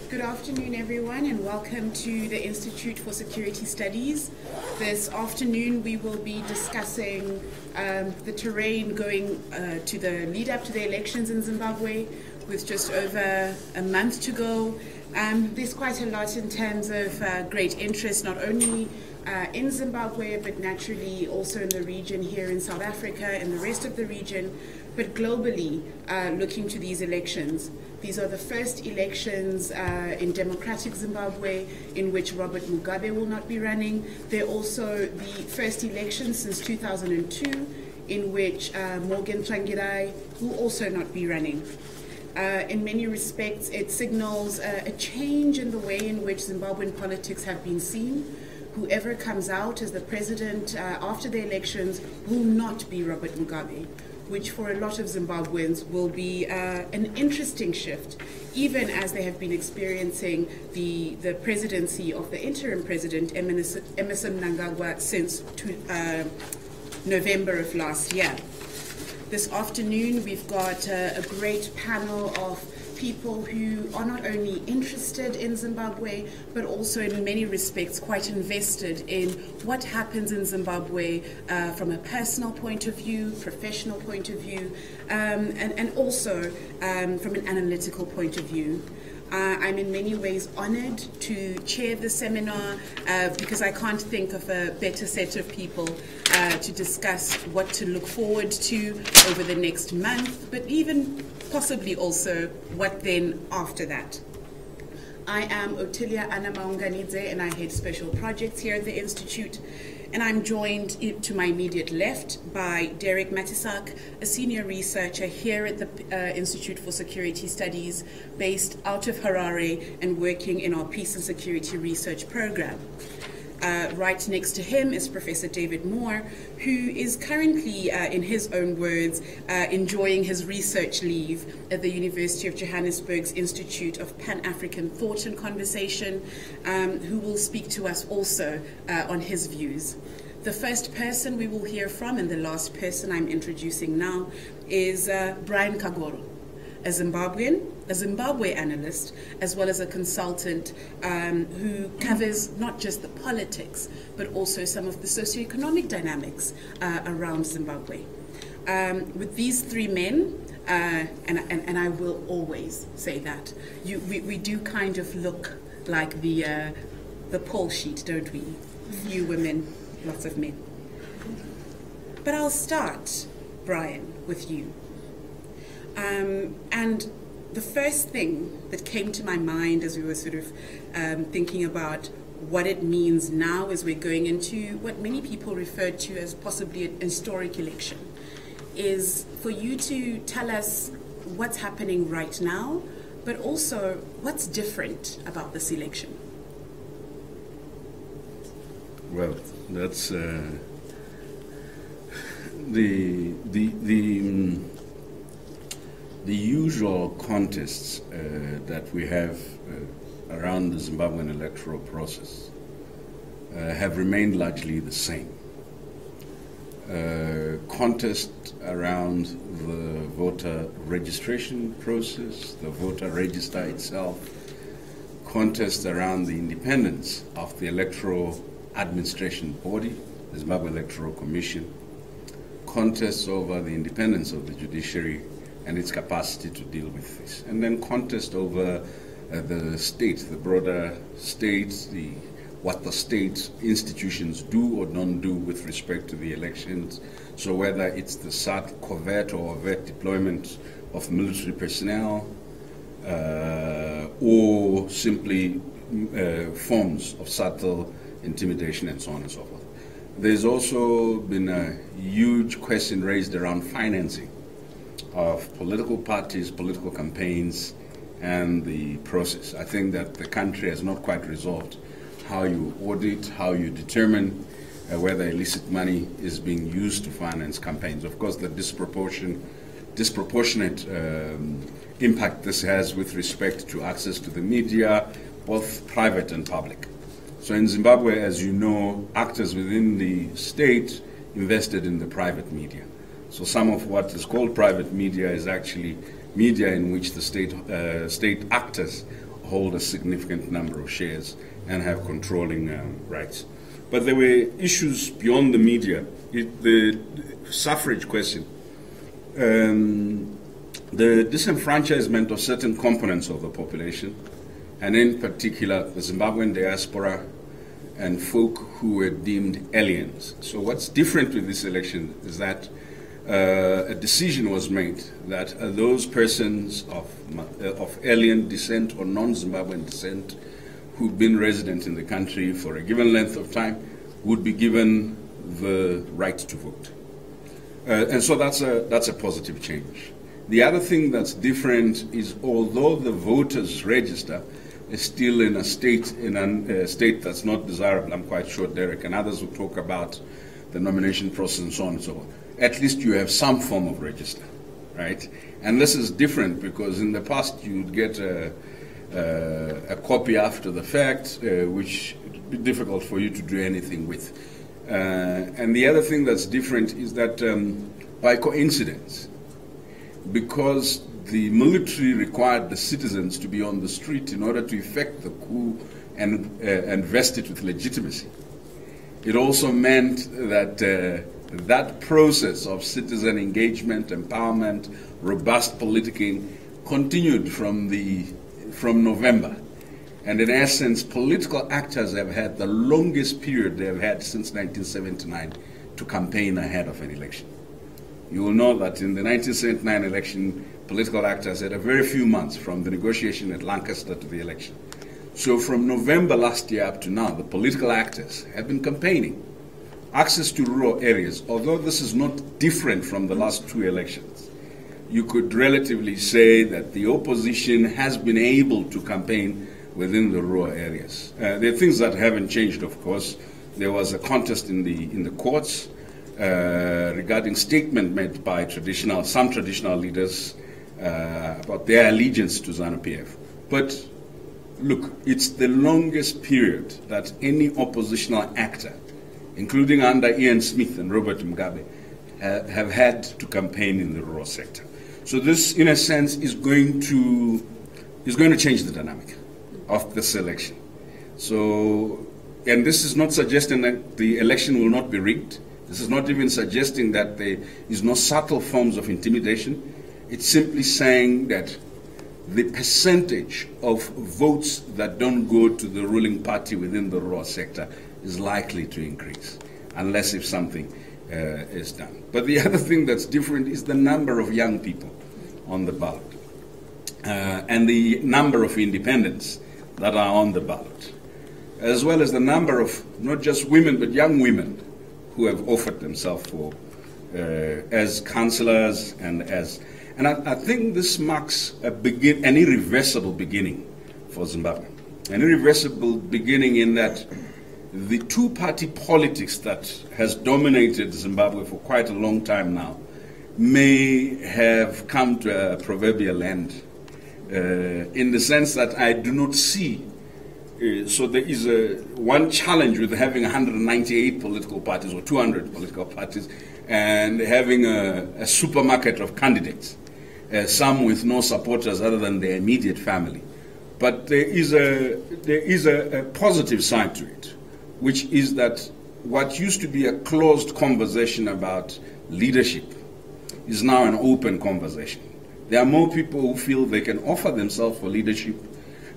Good afternoon, everyone, and welcome to the Institute for Security Studies. This afternoon, we will be discussing the terrain going to the lead up to the elections in Zimbabwe, with just over a month to go. There's quite a lot in terms of great interest, not only in Zimbabwe, but naturally also in the region here in South Africa and the rest of the region, but globally looking to these elections. These are the first elections in democratic Zimbabwe in which Robert Mugabe will not be running. They're also the first elections since 2002 in which Morgan Tsvangirai will also not be running. In many respects, it signals a change in the way in which Zimbabwean politics have been seen. Whoever comes out as the president after the elections will not be Robert Mugabe, which for a lot of Zimbabweans will be an interesting shift, even as they have been experiencing the presidency of the interim president, Emerson Mnangagwa, since November of last year. This afternoon, we've got a great panel of people who are not only interested in Zimbabwe, but also in many respects quite invested in what happens in Zimbabwe from a personal point of view, professional point of view, and also from an analytical point of view. I'm in many ways honored to chair the seminar because I can't think of a better set of people to discuss what to look forward to over the next month, but even possibly also what then after that. I am Otilia Anamaunganidze, and I head special projects here at the Institute. And I'm joined to my immediate left by Derek Matisak, a senior researcher here at the Institute for Security Studies, based out of Harare and working in our Peace and Security Research Program. Right next to him is Professor David Moore, who is currently, in his own words, enjoying his research leave at the University of Johannesburg's Institute of Pan-African Thought and Conversation, who will speak to us also on his views. The first person we will hear from, and the last person I'm introducing now, is Brian Kagoro, a Zimbabwe analyst, as well as a consultant who covers not just the politics, but also some of the socioeconomic dynamics around Zimbabwe. With these three men, and I will always say that, we do kind of look like the poll sheet, don't we? Few women, lots of men. But I'll start, Brian, with you. And the first thing that came to my mind as we were sort of thinking about what it means now as we're going into what many people refer to as possibly an historic election is for you to tell us what's happening right now, but also what's different about this election. Well, that's the usual contests that we have around the Zimbabwean electoral process have remained largely the same. Contest around the voter registration process, the voter register itself, contest around the independence of the electoral administration body, the Zimbabwe Electoral Commission, contests over the independence of the judiciary and its capacity to deal with this. And then contest over the state, the broader state, what the state institutions do or don't do with respect to the elections. So whether it's the covert or overt deployment of military personnel or simply forms of subtle intimidation and so on and so forth. There's also been a huge question raised around financing of political parties, political campaigns, and the process. I think that the country has not quite resolved how you audit, how you determine whether illicit money is being used to finance campaigns. Of course, the disproportionate impact this has with respect to access to the media, both private and public. So in Zimbabwe, as you know, actors within the state invested in the private media. So some of what is called private media is actually media in which the state actors hold a significant number of shares and have controlling rights. But there were issues beyond the media. The suffrage question, the disenfranchisement of certain components of the population, and in particular the Zimbabwean diaspora and folk who were deemed aliens. So what's different with this election is that a decision was made that those persons of alien descent or non-Zimbabwean descent who've been resident in the country for a given length of time would be given the right to vote. And so that's a positive change. The other thing that's different is, although the voters register is still in a state that's not desirable, I'm quite sure Derek and others will talk about the nomination process and so on and so on, at least you have some form of register, right? And this is different because in the past you'd get a copy after the fact, which would be difficult for you to do anything with. And the other thing that's different is that by coincidence, because the military required the citizens to be on the street in order to effect the coup and vest it with legitimacy, it also meant that that process of citizen engagement, empowerment, robust politicking continued from November. And in essence, political actors have had the longest period they have had since 1979 to campaign ahead of an election. You will know that in the 1979 election, political actors had a very few months from the negotiation at Lancaster to the election. So from November last year up to now, the political actors have been campaigning. Access to rural areas, although this is not different from the last two elections, you could relatively say that the opposition has been able to campaign within the rural areas. There are things that haven't changed, of course. There was a contest in the courts regarding statement made by some traditional leaders about their allegiance to ZANU-PF. But look, it's the longest period that any oppositional actor, including under Ian Smith and Robert Mugabe, have had to campaign in the rural sector. So this, in a sense, is going to change the dynamic of this election. So, and this is not suggesting that the election will not be rigged. This is not even suggesting that there is no subtle forms of intimidation. It's simply saying that the percentage of votes that don't go to the ruling party within the rural sector is likely to increase, unless if something is done. But the other thing that's different is the number of young people on the ballot and the number of independents that are on the ballot, as well as the number of not just women but young women who have offered themselves for as councillors and I think this marks an irreversible beginning for Zimbabwe. An irreversible beginning in that the two-party politics that has dominated Zimbabwe for quite a long time now may have come to a proverbial end, in the sense that I do not see. So there is one challenge with having 198 political parties or 200 political parties and having a supermarket of candidates, some with no supporters other than their immediate family. But there is a positive side to it, which is that what used to be a closed conversation about leadership is now an open conversation. There are more people who feel they can offer themselves for leadership,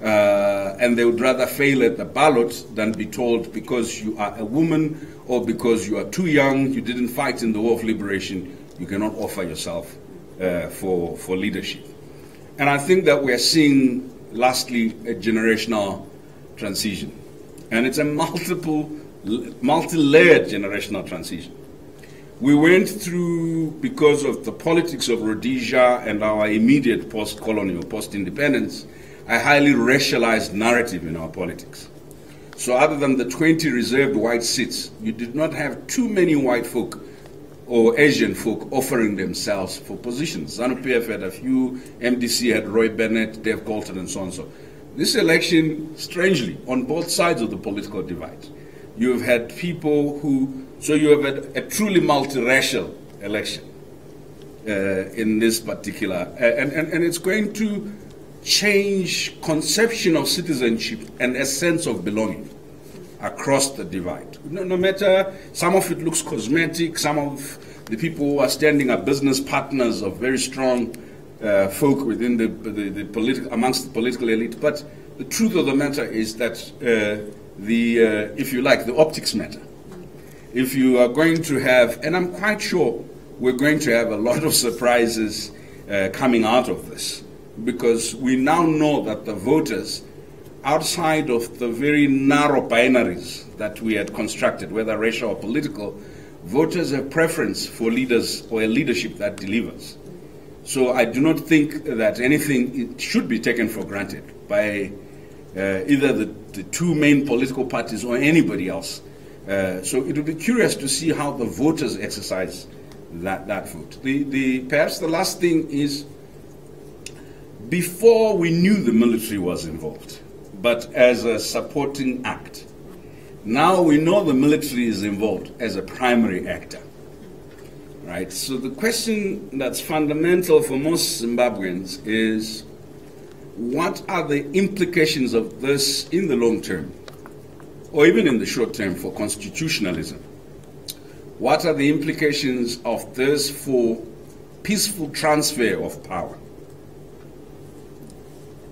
and they would rather fail at the ballot than be told because you are a woman or because you are too young, you didn't fight in the War of Liberation, you cannot offer yourself for leadership. And I think that we're seeing, lastly, a generational transition. And it's a multi-layered generational transition. We went through, because of the politics of Rhodesia and our immediate post-colonial, post-independence, a highly racialized narrative in our politics. So other than the 20 reserved white seats, you did not have too many white folk or Asian folk offering themselves for positions. ZANU-PF had a few, MDC had Roy Bennett, Dave Colton, and so on and so on. This election, strangely, on both sides of the political divide, you have had people who, so you have had a truly multiracial election in this particular, and it's going to change conception of citizenship and a sense of belonging across the divide. No matter, some of it looks cosmetic, some of the people who are standing are business partners of very strong folk within amongst the political elite. But the truth of the matter is that if you like, the optics matter. If you are going to have, and I'm quite sure we're going to have a lot of surprises coming out of this, because we now know that the voters, outside of the very narrow binaries that we had constructed, whether racial or political, voters have preference for leaders or a leadership that delivers. So I do not think that anything should be taken for granted by either the two main political parties or anybody else. So it will be curious to see how the voters exercise that vote. Perhaps the last thing is, before we knew the military was involved, but as a supporting act, now we know the military is involved as a primary actor. Right? So the question that's fundamental for most Zimbabweans is, what are the implications of this in the long term, or even in the short term, for constitutionalism? What are the implications of this for peaceful transfer of power?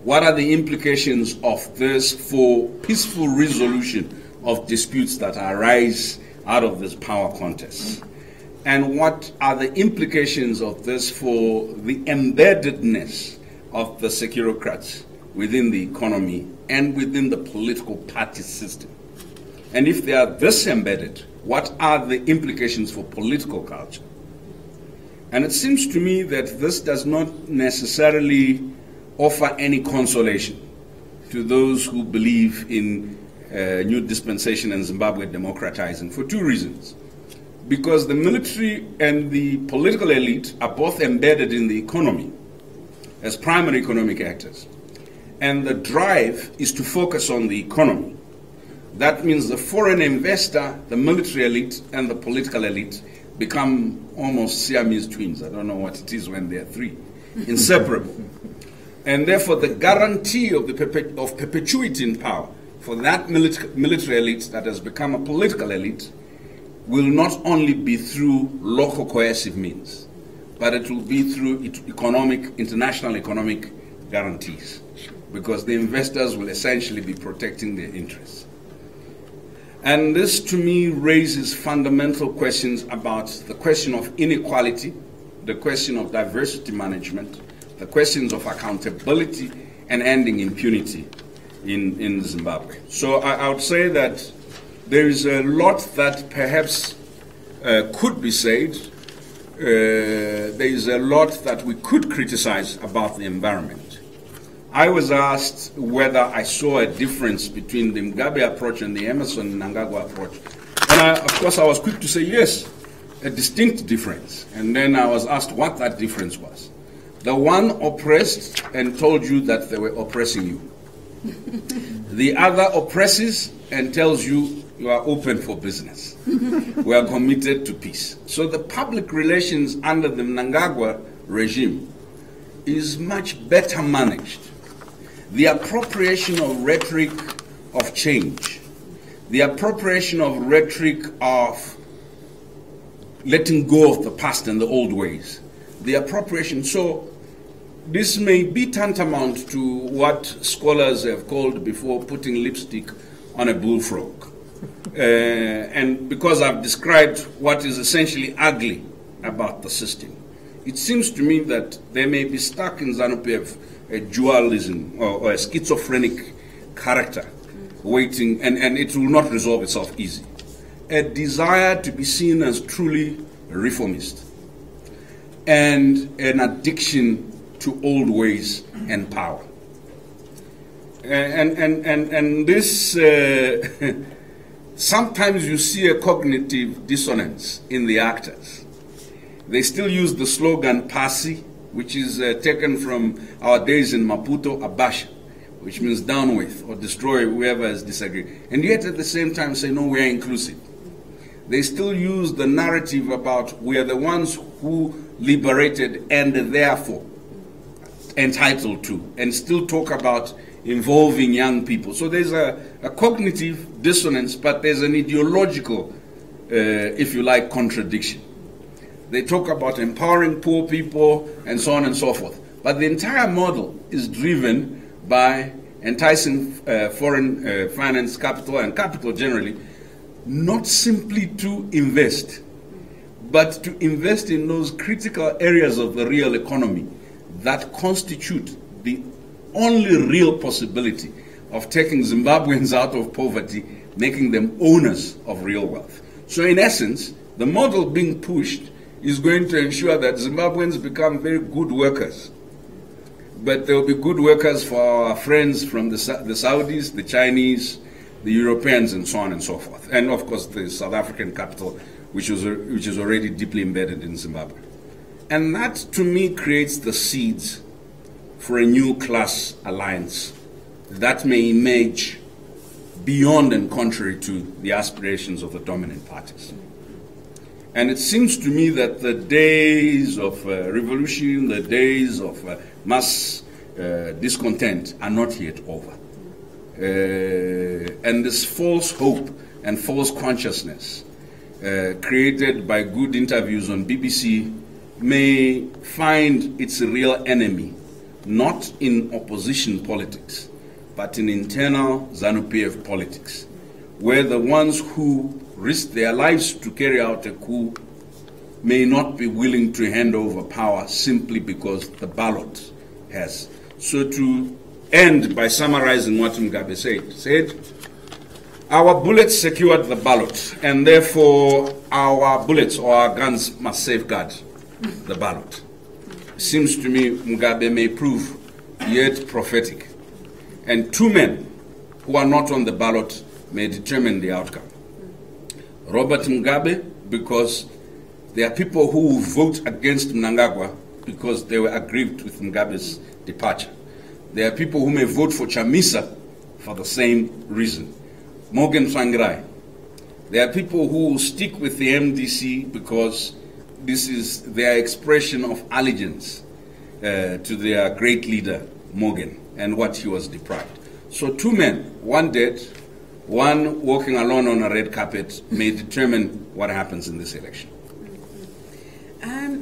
What are the implications of this for peaceful resolution of disputes that arise out of this power contest? And what are the implications of this for the embeddedness of the securocrats within the economy and within the political party system? And if they are this embedded, what are the implications for political culture? And it seems to me that this does not necessarily offer any consolation to those who believe in new dispensation and Zimbabwe democratizing, for two reasons. Because the military and the political elite are both embedded in the economy as primary economic actors. And the drive is to focus on the economy. That means the foreign investor, the military elite, and the political elite become almost Siamese twins. I don't know what it is when they're three. Inseparable. And therefore the guarantee of perpetuity in power for that military elite that has become a political elite will not only be through local coercive means, but it will be through international economic guarantees, because the investors will essentially be protecting their interests. And this, to me, raises fundamental questions about the question of inequality, the question of diversity management, the questions of accountability, and ending impunity in Zimbabwe. So I would say that there is a lot that perhaps could be said. There is a lot that we could criticize about the environment. I was asked whether I saw a difference between the Mugabe approach and the Emerson Mnangagwa approach. And of course, I was quick to say yes, a distinct difference. And then I was asked what that difference was. The one oppressed and told you that they were oppressing you. The other oppresses and tells you you are open for business. We are committed to peace. So the public relations under the Mnangagwa regime is much better managed. The appropriation of rhetoric of change, the appropriation of rhetoric of letting go of the past and the old ways, the appropriation. So this may be tantamount to what scholars have called before putting lipstick on a bullfrog. And because I've described what is essentially ugly about the system, it seems to me that they may be stuck in ZANU-PF a dualism or a schizophrenic character waiting, and it will not resolve itself easy. A desire to be seen as truly reformist and an addiction to old ways and power. And this, sometimes you see a cognitive dissonance in the actors. They still use the slogan Pasi, which is taken from our days in Maputo, Abasha, which means down with or destroy whoever has disagreed. And yet at the same time say, no, we are inclusive. They still use the narrative about we are the ones who liberated and therefore entitled to, and still talk about involving young people. So there's a cognitive dissonance, but there's an ideological, if you like, contradiction. They talk about empowering poor people and so on and so forth. But the entire model is driven by enticing foreign finance capital and capital generally, not simply to invest, but to invest in those critical areas of the real economy that constitute the only real possibility of taking Zimbabweans out of poverty, making them owners of real wealth. So in essence, the model being pushed is going to ensure that Zimbabweans become very good workers. But there will be good workers for our friends from the Saudis, the Chinese, the Europeans, and so on and so forth. And of course, the South African capital, which is already deeply embedded in Zimbabwe. And that, to me, creates the seeds for a new class alliance that may emerge beyond and contrary to the aspirations of the dominant parties. And it seems to me that the days of revolution, the days of mass discontent are not yet over. And this false hope and false consciousness created by good interviews on BBC may find its real enemy not in opposition politics, but in internal ZANU-PF politics, where the ones who risk their lives to carry out a coup may not be willing to hand over power simply because the ballot has. So to end by summarizing what Mugabe said, our bullets secured the ballot, and therefore our bullets or our guns must safeguard the ballot. Seems to me Mugabe may prove yet prophetic, and two men who are not on the ballot may determine the outcome. Robert Mugabe, because there are people who will vote against Mnangagwa because they were aggrieved with Mugabe's departure. There are people who may vote for Chamisa for the same reason. Morgan Tsvangirai. There are people who will stick with the MDC because this is their expression of allegiance to their great leader, Morgan, and what he was deprived. So two men, one dead, one walking alone on a red carpet, may determine what happens in this election.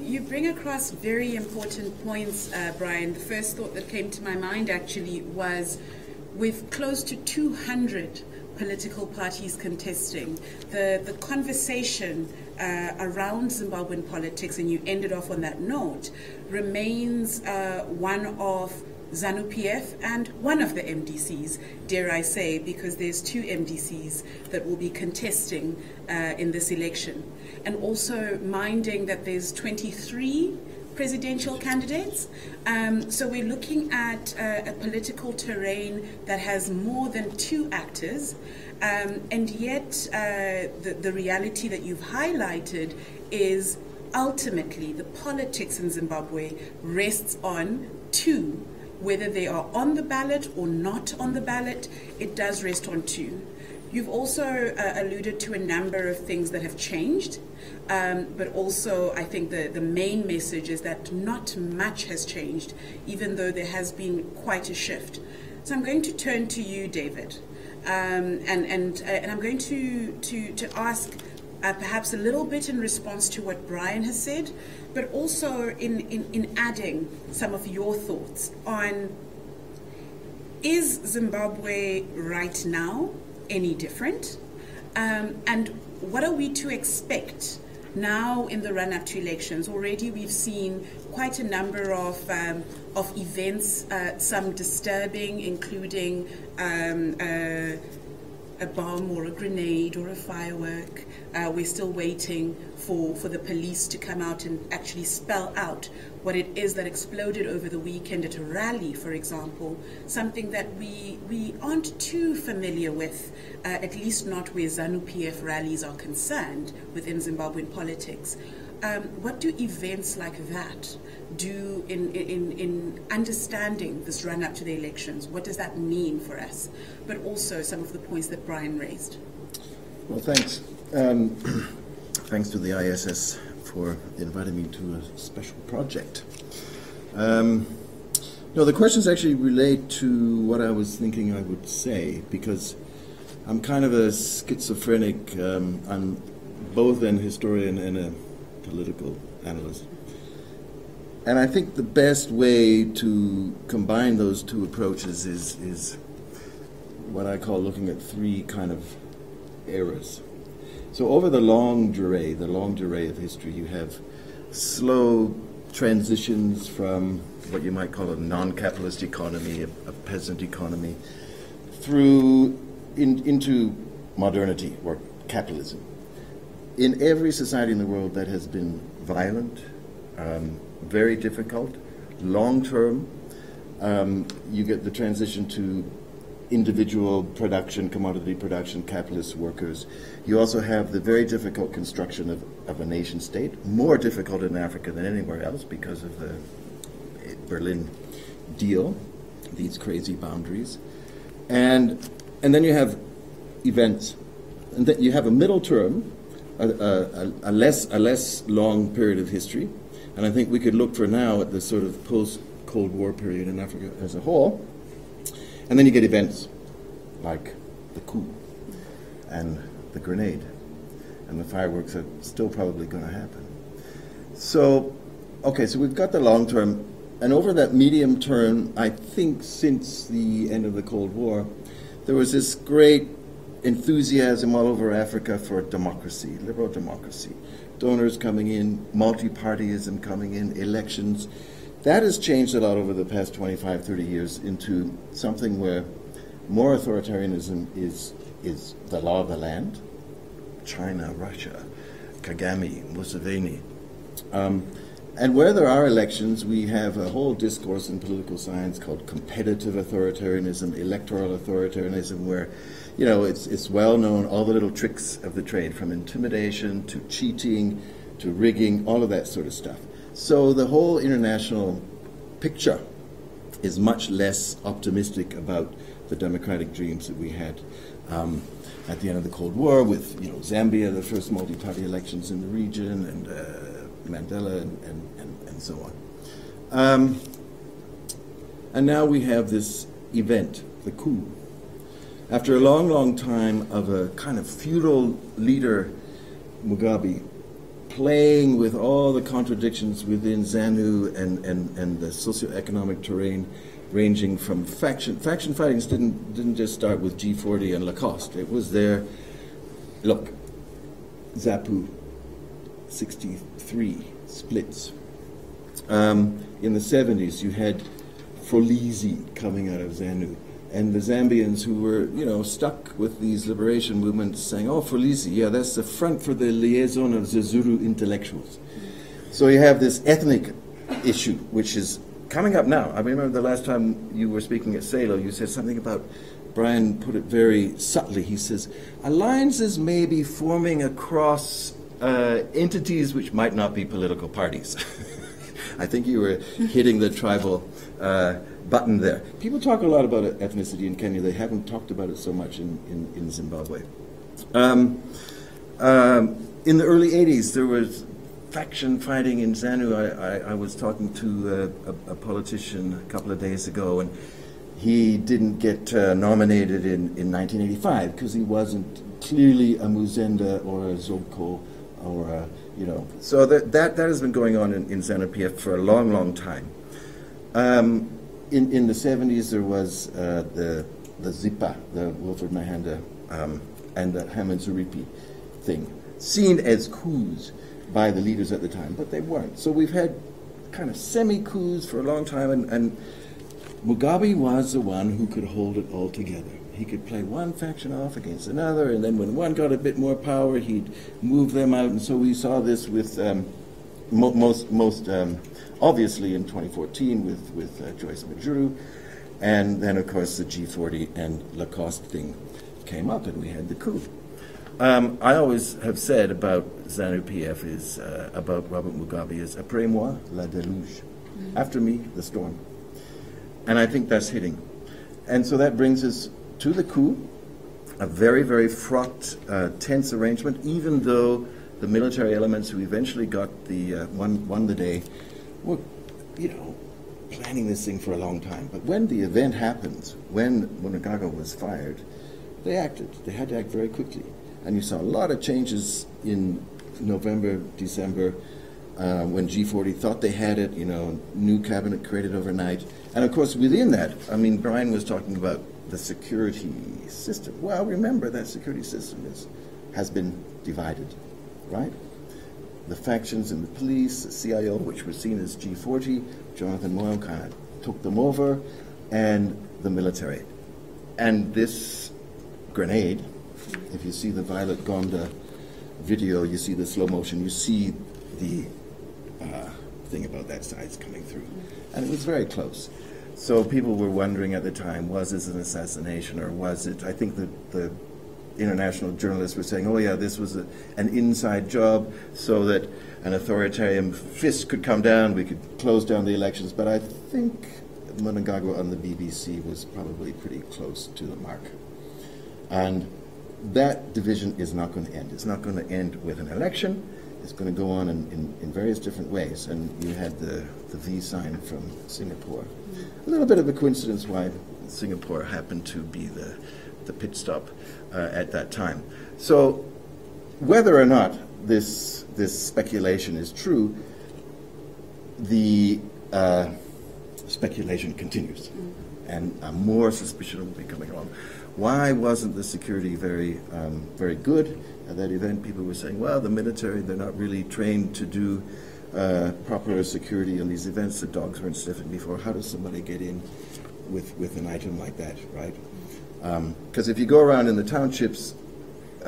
You bring across very important points, Brian. The first thought that came to my mind actually was, with close to 200 political parties contesting, the conversation around Zimbabwean politics, and you ended off on that note, remains one of ZANU-PF and one of the MDCs, dare I say, because there's two MDCs that will be contesting in this election. And also minding that there's 23 presidential candidates. So we're looking at a political terrain that has more than two actors, and yet the reality that you've highlighted is ultimately the politics in Zimbabwe rests on two. Whether they are on the ballot or not on the ballot, it does rest on two. You've also alluded to a number of things that have changed, but also I think the main message is that not much has changed, even though there has been quite a shift. So I'm going to turn to you, David, and I'm going to ask perhaps a little bit in response to what Brian has said, but also in adding some of your thoughts on, is Zimbabwe right now any different? And what are we to expect now in the run-up to elections? Already we've seen quite a number of events, some disturbing, including a bomb or a grenade or a firework. We're still waiting for the police to come out and actually spell out what it is that exploded over the weekend at a rally, for example, something that we aren't too familiar with, at least not where ZANU-PF rallies are concerned within Zimbabwean politics. What do events like that do in understanding this run-up to the elections? What does that mean for us? But also some of the points that Brian raised. Well, thanks. Thanks to the ISS for inviting me to a special project. No, No, the questions actually relate to what I was thinking I would say, because I'm kind of a schizophrenic. I'm both an historian and a political analyst. And I think the best way to combine those two approaches is what I call looking at three kind of eras. So over the longue durée of history, you have slow transitions from what you might call a non-capitalist economy, a peasant economy, through into modernity or capitalism. In every society in the world that has been violent, very difficult, long-term, you get the transition to individual production, commodity production, capitalist workers. You also have the very difficult construction of a nation state, more difficult in Africa than anywhere else because of the Berlin deal, these crazy boundaries. And then you have events. And then you have a middle term, a less long period of history. And I think we could look for now at the sort of post-Cold War period in Africa as a whole. And then you get events like the coup and the grenade. And the fireworks are still probably going to happen. So, okay, so we've got the long term. And over that medium term, I think since the end of the Cold War, there was this great enthusiasm all over Africa for democracy, liberal democracy. Donors coming in, multi-partyism coming in, elections. That has changed a lot over the past 25, 30 years into something where more authoritarianism is the law of the land. China, Russia, Kagame, Museveni. And where there are elections, we have a whole discourse in political science called competitive authoritarianism, electoral authoritarianism, where, you know, it's well known, all the little tricks of the trade, from intimidation to cheating to rigging, all of that sort of stuff. So the whole international picture is much less optimistic about the democratic dreams that we had at the end of the Cold War with, you know, Zambia, the first multi-party elections in the region, and Mandela and so on. And now we have this event, the coup. After a long, long time of a kind of feudal leader, Mugabe, playing with all the contradictions within ZANU and the socioeconomic terrain, ranging from faction fightings didn't just start with G40 and Lacoste. It was there. Look, ZAPU, 63 splits. In the 70s, you had Frolizi coming out of ZANU, and the Zambians who were, you know, stuck with these liberation movements saying, oh, Frolizi, yeah, that's the front for the liaison of the Zulu intellectuals. So you have this ethnic issue, which is coming up now. I remember the last time you were speaking at Salo, you said something about, Brian put it very subtly, he says, alliances may be forming across entities which might not be political parties. I think you were hitting the tribal button there. People talk a lot about ethnicity in Kenya. They haven't talked about it so much in Zimbabwe. In the early 80s, there was faction fighting in ZANU. I was talking to a politician a couple of days ago, and he didn't get nominated in 1985 because he wasn't clearly a Muzenda or a Zobko or a, you know. So that has been going on in ZANU-PF for a long, long time. In the 70s, there was the Zipa, the Wilfred Mahanda, and the Hamid Zuripi thing, seen as coups by the leaders at the time, but they weren't. So we've had kind of semi-coups for a long time, and Mugabe was the one who could hold it all together. He could play one faction off against another, and then when one got a bit more power, he'd move them out. And so we saw this with most obviously in 2014 with Joyce Majuru, and then of course the G40 and Lacoste thing came up, and we had the coup. I always have said about ZANU-PF is about Robert Mugabe is après moi la déluge, after me the storm, and I think that's hitting, and so that brings us to the coup, a very, very fraught, tense arrangement, even though the military elements who eventually got the won the day were, you know, planning this thing for a long time. But when the event happens, when Mnangagwa was fired, they acted. They had to act very quickly. And you saw a lot of changes in November, December, when G40 thought they had it, new cabinet created overnight. And of course, within that, Brian was talking about the security system. Well, remember that security system has been divided, right? The factions in the police, the CIO, which were seen as G40, Jonathan Moyle kind of took them over, and the military. And this grenade, if you see the Violet Gonda video, you see the slow motion, you see the thing about that size coming through. And it was very close. So people were wondering at the time, was this an assassination or was it? I think the international journalists were saying, oh yeah, this was an inside job so that an authoritarian fist could come down, we could close down the elections. But I think Mnangagwa on the BBC was probably pretty close to the mark. And that division is not going to end. It's not going to end with an election. It's going to go on in various different ways. And you had the V sign from Singapore. A little bit of a coincidence why Singapore happened to be the pit stop at that time. So whether or not this speculation is true, the speculation continues. And more suspicion will be coming along. Why wasn't the security very good at that event? People were saying, well, the military, they're not really trained to do proper security on these events. The dogs weren't sniffing before. How does somebody get in with an item like that, right? Because if you go around in the townships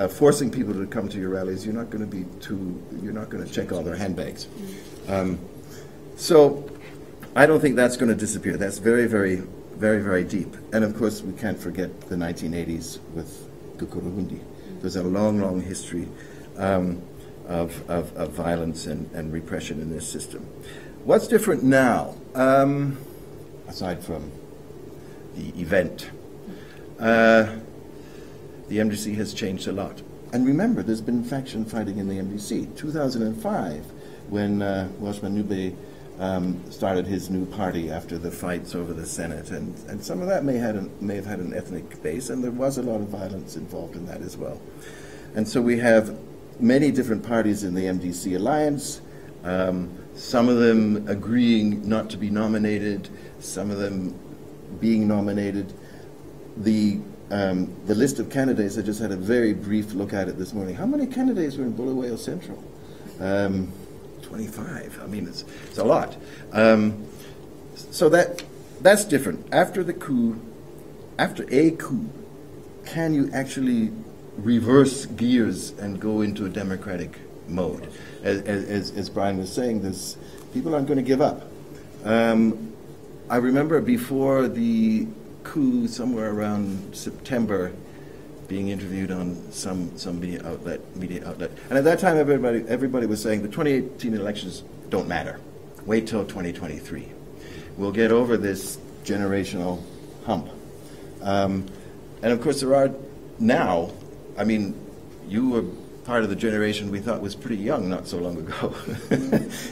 forcing people to come to your rallies, you're not going to check all their handbags. So I don't think that's going to disappear. That's very, very, very, very deep. And of course, we can't forget the 1980s with Gukuruhundi. There's a long, long history of violence and repression in this system. What's different now, aside from the event? The MDC has changed a lot. And remember, there's been faction fighting in the MDC. 2005, when Welshman Nube started his new party after the fights over the Senate, and some of that may have had an ethnic base, and there was a lot of violence involved in that as well. And so we have many different parties in the MDC alliance, some of them agreeing not to be nominated, some of them being nominated. The list of candidates, I just had a very brief look at it this morning. How many candidates were in Bulawayo Central? 25. I mean, it's a lot. So that's different. After the coup, after a coup, can you actually reverse gears and go into a democratic mode? As Brian was saying, people aren't going to give up. I remember before the coup, somewhere around September, being interviewed on some media outlet, and at that time everybody was saying the 2018 elections don't matter. Wait till 2023. We'll get over this generational hump. And of course there are now. I mean, you were part of the generation we thought was pretty young not so long ago.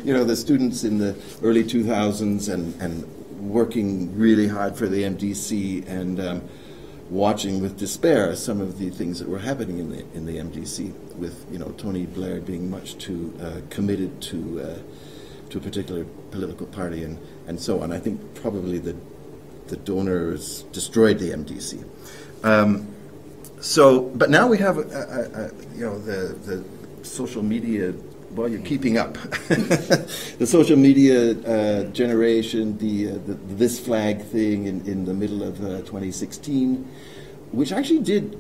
You know, the students in the early 2000s and working really hard for the MDC and watching with despair some of the things that were happening in the MDC, with Tony Blair being much too committed to a particular political party and so on. I think probably the donors destroyed the MDC. But now we have the social media. Well, you're keeping up. The social media generation, the this flag thing in the middle of 2016, which actually did,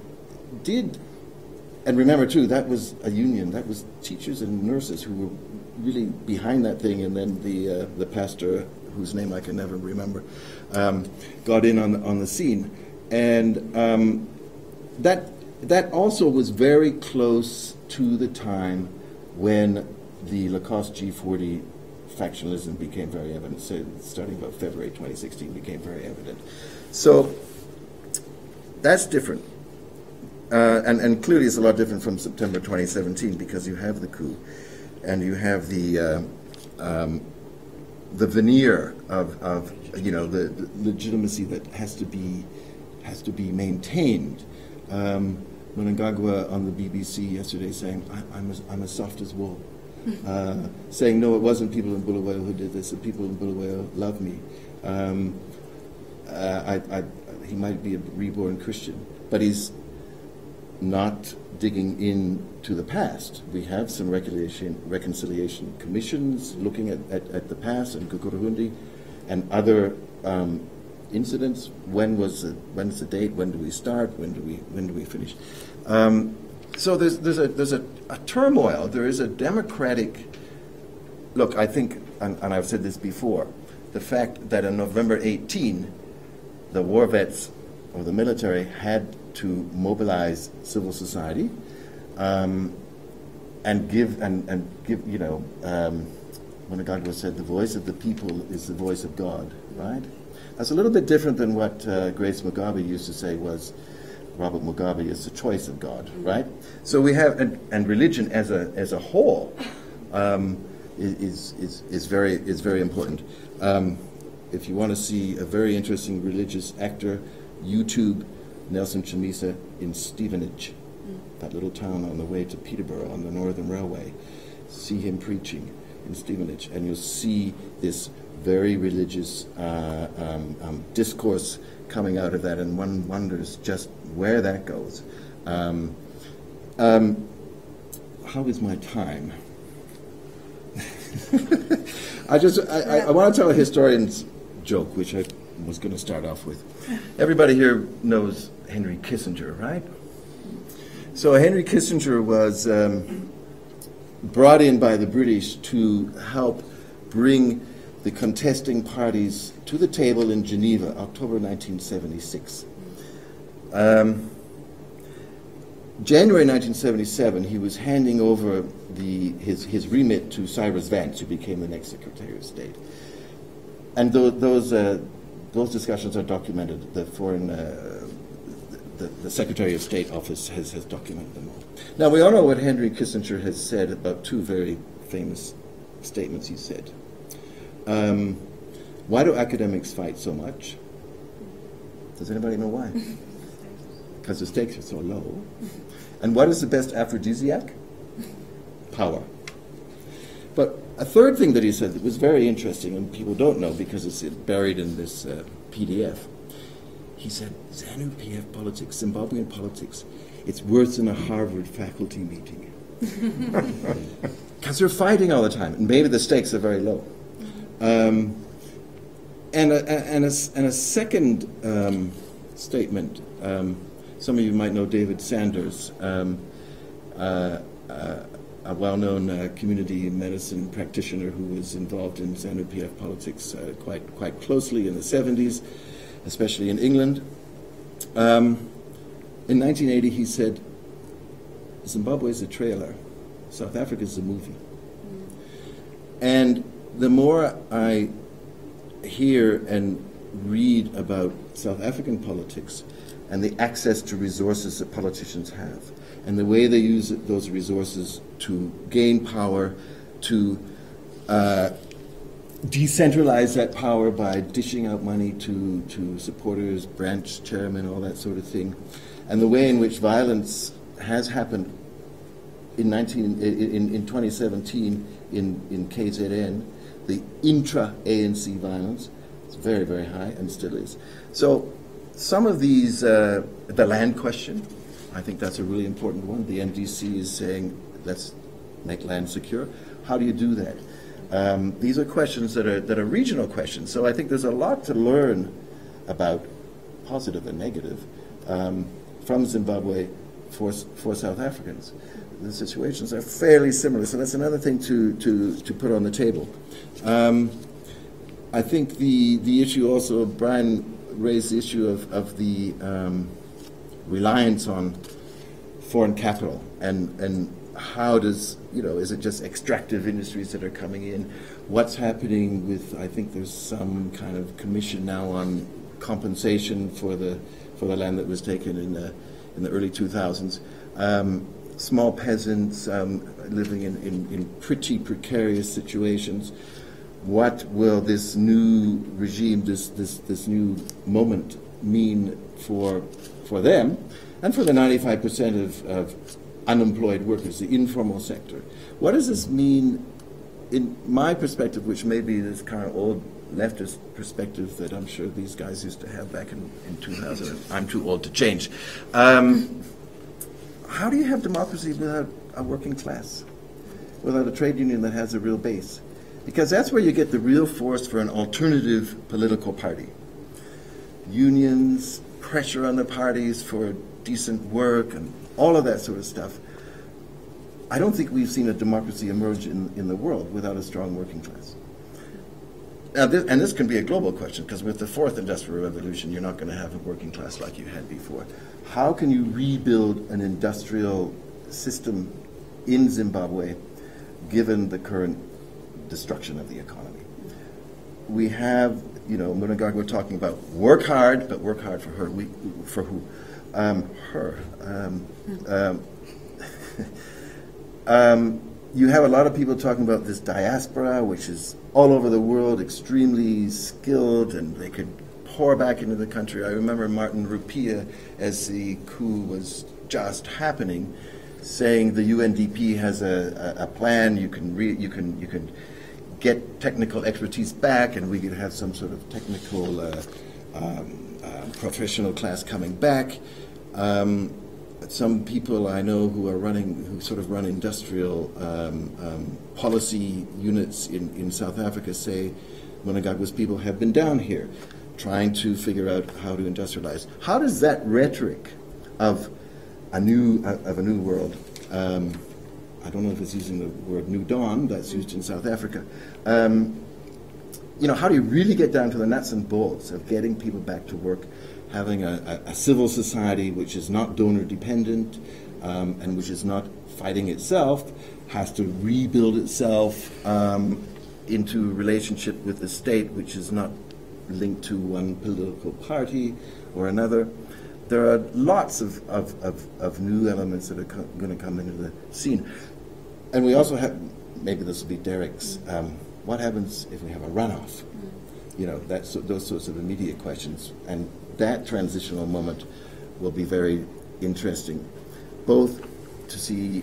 and remember too, that was a union. That was teachers and nurses who were really behind that thing, and then the pastor, whose name I can never remember, got in on the scene, and that also was very close to the time when the Lacoste G40 factionalism became very evident, so starting about February 2016 became very evident. So that's different. And clearly it's a lot different from September 2017 because you have the coup and you have the the veneer of the legitimacy that has to be maintained. Mnangagwa on the BBC yesterday saying, I'm as soft as wool. Saying, no, it wasn't people in Bulawayo who did this, the people in Bulawayo love me. He might be a reborn Christian, but he's not digging into the past. We have some reconciliation commissions looking at the past and Kukuruhundi and other incidents. When's the date? When do we start? When do we finish? So there's a turmoil. There is a democratic look. I think, and I've said this before, the fact that on November 18, the war vets or the military had to mobilize civil society and give Mnangagwa said, the voice of the people is the voice of God, right? That's a little bit different than what Grace Mugabe used to say was Robert Mugabe is the choice of God, right? So we have, and religion as a whole is very important. If you want to see a very interesting religious actor, YouTube Nelson Chamisa in Stevenage, that little town on the way to Peterborough on the Northern Railway. See him preaching in Stevenage, and you'll see this very religious discourse coming out of that, and one wonders just where that goes. How is my time? I want to tell a historian's joke, which I was going to start off with. Everybody here knows Henry Kissinger, right? So Henry Kissinger was brought in by the British to help bring the contesting parties to the table in Geneva, October 1976. January 1977, he was handing over his remit to Cyrus Vance, who became the next Secretary of State. And those discussions are documented. The Secretary of State office has documented them all. Now, we all know what Henry Kissinger has said about two very famous statements he said. Why do academics fight so much? Does anybody know why? Because the stakes are so low. And what is the best aphrodisiac? Power. But a third thing that he said that was very interesting, and people don't know because it's buried in this PDF, he said, ZANU-PF politics, Zimbabwean politics, it's worse than a Harvard faculty meeting. Because they're fighting all the time, and maybe the stakes are very low. And a second statement, some of you might know David Sanders, a well-known community medicine practitioner who was involved in ZANU-PF politics quite closely in the 70s, especially in England. In 1980, he said, Zimbabwe is a trailer, South Africa is a movie. And the more I hear and read about South African politics and the access to resources that politicians have, and the way they use those resources to gain power, to decentralize that power by dishing out money to supporters, branch chairmen, all that sort of thing, and the way in which violence has happened in 2017 in KZN, the intra-ANC violence, it's very, very high and still is. So some of these, the land question, I think that's a really important one. The MDC is saying, let's make land secure. How do you do that? These are questions that are regional questions. So I think there's a lot to learn about, positive and negative, from Zimbabwe for South Africans. The situations are fairly similar, so that's another thing to put on the table. I think the issue also, Brian raised the issue of the reliance on foreign capital and how does, is it just extractive industries that are coming in? What's happening with, I think there's some kind of commission now on compensation for the land that was taken in the early 2000s. Small peasants living in pretty precarious situations. what will this new regime, this new moment mean for them and for the 95% of unemployed workers, the informal sector. What does this mean in my perspective, which may be this kind of old leftist perspective that I'm sure these guys used to have back in 2000. I'm too old to change. How do you have democracy without a working class, without a trade union that has a real base? Because that's where you get the real force for an alternative political party. Unions, pressure on the parties for decent work, and all of that sort of stuff. I don't think we've seen a democracy emerge in the world without a strong working class. Now, this can be a global question, because with the fourth industrial revolution, you're not going to have a working class like you had before. How can you rebuild an industrial system in Zimbabwe, given the current destruction of the economy? We have, Munangagwa, we're talking about work hard, but work hard for her. For who? Her. You have a lot of people talking about this diaspora, which is all over the world, extremely skilled, and they could pour back into the country. I remember Martin Rupia, as the coup was just happening, saying the UNDP has a plan. You can get technical expertise back, and we could have some sort of technical professional class coming back. Some people I know who sort of run industrial policy units in South Africa say Mnangagwa's people have been down here trying to figure out how to industrialize. How does that rhetoric of a new world, I don't know if it's using the word New Dawn, that's used in South Africa, how do you really get down to the nuts and bolts of getting people back to work, having a civil society which is not donor dependent and which is not fighting itself, has to rebuild itself into relationship with the state, which is not linked to one political party or another. There are lots of new elements that are going to come into the scene. And we also have, maybe this will be Derek's, what happens if we have a runoff? Those sorts of immediate questions. And that transitional moment will be very interesting, both to see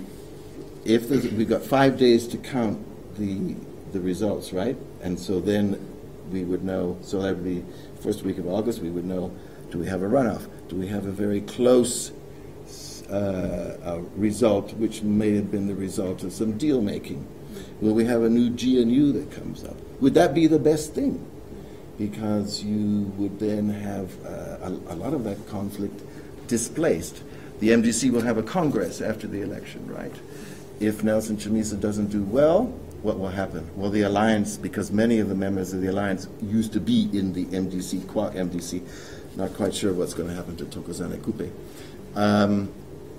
if we've got 5 days to count the results, right? And so then we would know, so that would be first week of August, we would know, do we have a runoff? Do we have a very close result, which may have been the result of some deal making? Will we have a new GNU that comes up? Would that be the best thing? Because you would then have a lot of that conflict displaced. The MDC will have a congress after the election, right? If Nelson Chamisa doesn't do well, what will happen? Well, the alliance, because many of the members of the alliance used to be in the MDC, qua MDC, not quite sure what's going to happen to Thokozani Kupe,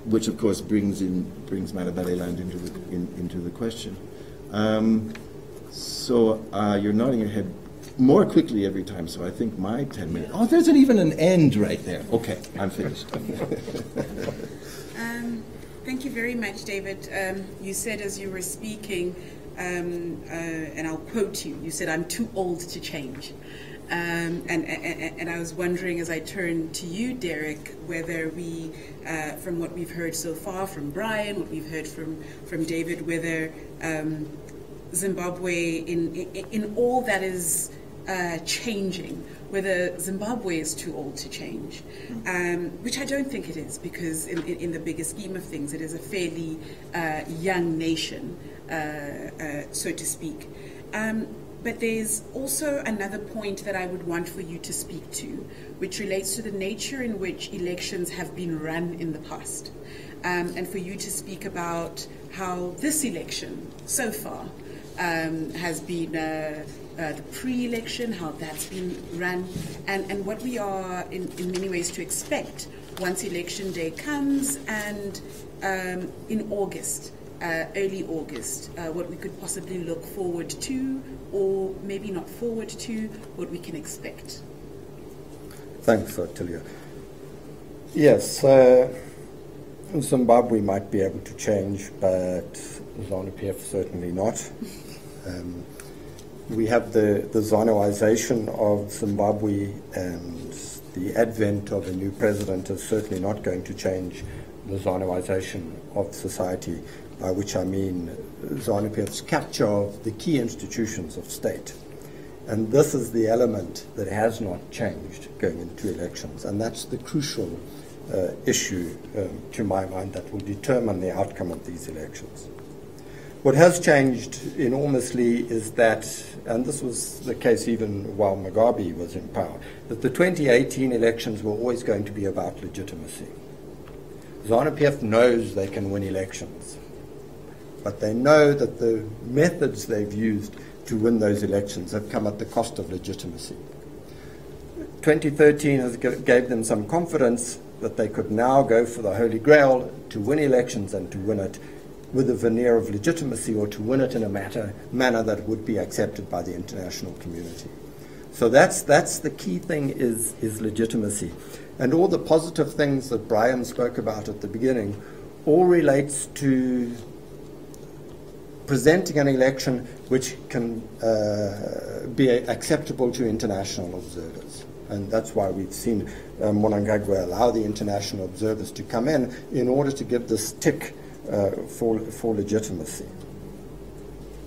which of course brings Malabeleland into the question. So you're nodding your head more quickly every time, so I think my 10 minutes... Oh, there's even an end right there. Okay, I'm finished. Thank you very much, David. You said as you were speaking, and I'll quote you, you said, "I'm too old to change." And I was wondering, as I turn to you, Derek, whether we, from what we've heard so far from Brian, what we've heard from David, whether Zimbabwe, in all that is changing, whether Zimbabwe is too old to change, which I don't think it is, because in the bigger scheme of things, it is a fairly young nation, so to speak. But there's also another point that I would want for you to speak to, which relates to the nature in which elections have been run in the past, and for you to speak about how this election so far has been the pre-election, how that's been run, and what we are in many ways to expect once election day comes, and in August, early August, what we could possibly look forward to, or maybe not forward to, what we can expect. Thanks, Tilia. Yes, Zimbabwe might be able to change, but ZANU-PF certainly not. We have the Sannoisation of Zimbabwe, and the advent of a new president is certainly not going to change the Sannoisation of society, by which I mean ZANU-PF's capture of the key institutions of state. And this is the element that has not changed going into elections, and that's the crucial issue, to my mind, that will determine the outcome of these elections. What has changed enormously is that, and this was the case even while Mugabe was in power, that the 2018 elections were always going to be about legitimacy. ZANU-PF knows they can win elections, but they know that the methods they've used to win those elections have come at the cost of legitimacy. 2013 gave them some confidence that they could now go for the Holy Grail to win elections, and to win it with a veneer of legitimacy, or to win it in a manner that would be accepted by the international community. So that's the key thing, is legitimacy. And all the positive things that Brian spoke about at the beginning all relates to presenting an election which can be acceptable to international observers. And that's why we've seen Mnangagwa allow the international observers to come in order to give this tick for legitimacy.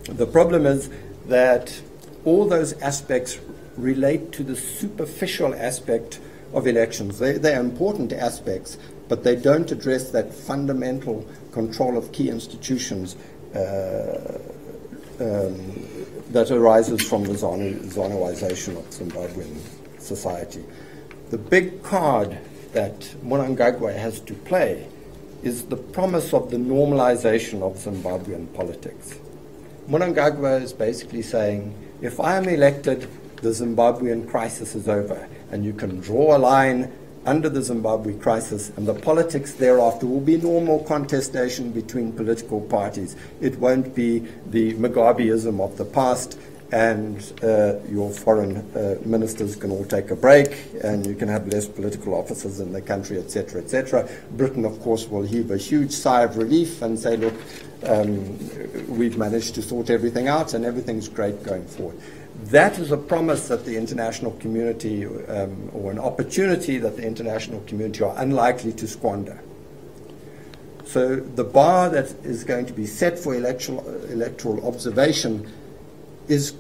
The problem is that all those aspects relate to the superficial aspect of elections. They're important aspects, but they don't address that fundamental control of key institutions that arises from the Sannoisation of Zimbabwean society. The big card that Mnangagwa has to play is the promise of the normalization of Zimbabwean politics. Mnangagwa is basically saying, if I am elected, the Zimbabwean crisis is over, and you can draw a line under the Zimbabwe crisis, and the politics thereafter will be normal contestation between political parties. It won't be the Mugabeism of the past, and your foreign ministers can all take a break, and you can have less political officers in the country, etc., etc. Britain, of course, will heave a huge sigh of relief and say, look, we've managed to sort everything out, and everything's great going forward. That is a promise that the international community, or an opportunity that the international community are unlikely to squander. So the bar that is going to be set for electoral observation is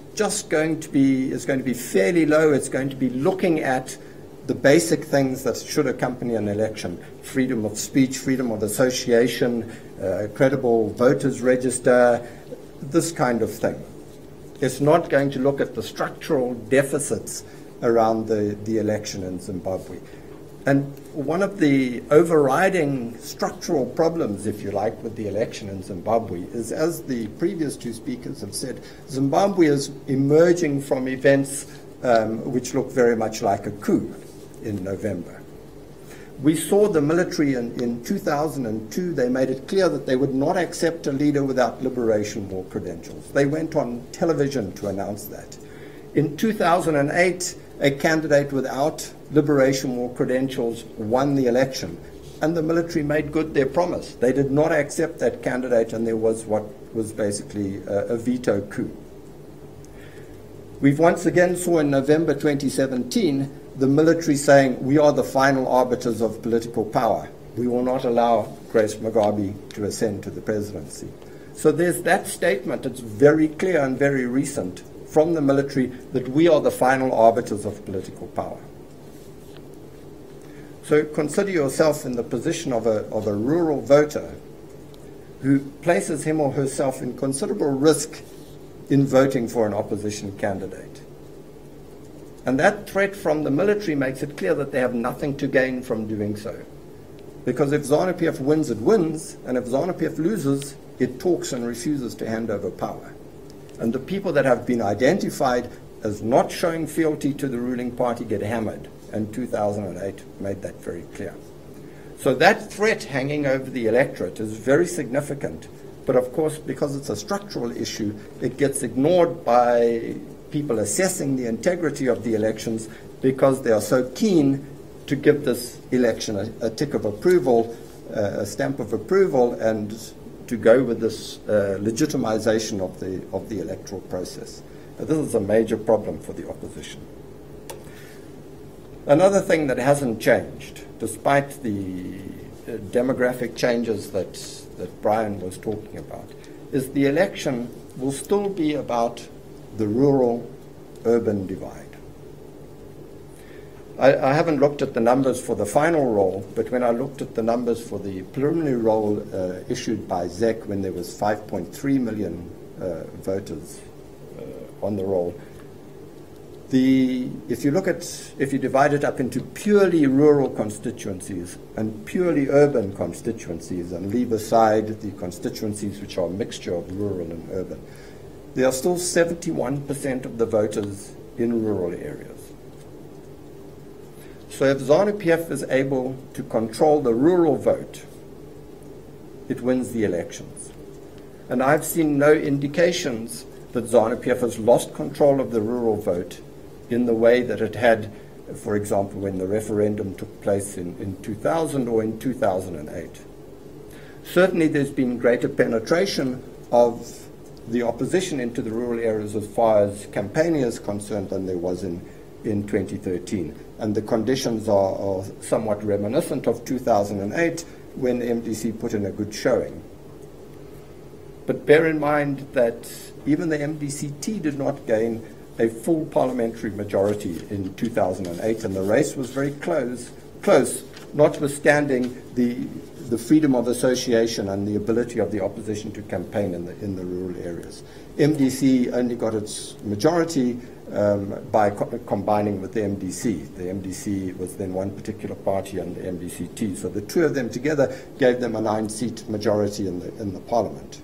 going to be fairly low. It's going to be looking at the basic things that should accompany an election: freedom of speech, freedom of association, credible voters register, this kind of thing. It's not going to look at the structural deficits around the election in Zimbabwe. And one of the overriding structural problems, if you like, with the election in Zimbabwe is, as the previous two speakers have said, Zimbabwe is emerging from events which look very much like a coup in November. We saw the military in 2002, they made it clear that they would not accept a leader without liberation war credentials. They went on television to announce that. In 2008, a candidate without liberation war credentials won the election, and the military made good their promise. They did not accept that candidate, and there was what was basically a veto coup. We've once again saw in November 2017 the military saying, we are the final arbiters of political power. We will not allow Grace Mugabe to ascend to the presidency. So there's that statement. It's very clear and very recent from the military that we are the final arbiters of political power. So consider yourself in the position of a rural voter who places him or herself in considerable risk in voting for an opposition candidate. And that threat from the military makes it clear that they have nothing to gain from doing so. Because if ZANU-PF wins, it wins, and if ZANU-PF loses, it talks and refuses to hand over power. And the people that have been identified as not showing fealty to the ruling party get hammered, and 2008 made that very clear. So that threat hanging over the electorate is very significant, but of course, because it's a structural issue, it gets ignored by people assessing the integrity of the elections because they are so keen to give this election a tick of approval, a stamp of approval, and to go with this legitimization of the electoral process. This is a major problem for the opposition. Another thing that hasn't changed, despite the demographic changes that Brian was talking about, is the election will still be about the rural-urban divide. I haven't looked at the numbers for the final roll, but when I looked at the numbers for the preliminary roll issued by ZEC when there was 5.3 million voters on the roll, if you divide it up into purely rural constituencies and purely urban constituencies and leave aside the constituencies which are a mixture of rural and urban, there are still 71% of the voters in rural areas. So if ZANU-PF is able to control the rural vote, it wins the elections. And I've seen no indications that ZANU-PF has lost control of the rural vote in the way that it had, for example, when the referendum took place in 2000 or in 2008. Certainly there's been greater penetration of the opposition into the rural areas as far as campaigning is concerned than there was in 2013. And the conditions are somewhat reminiscent of 2008 when MDC put in a good showing. But bear in mind that even the MDCT did not gain a full parliamentary majority in 2008, and the race was very close, notwithstanding the freedom of association and the ability of the opposition to campaign in the rural areas. MDC only got its majority by combining with the MDC. The MDC was then one particular party under MDCT, so the two of them together gave them a 9-seat majority in the parliament.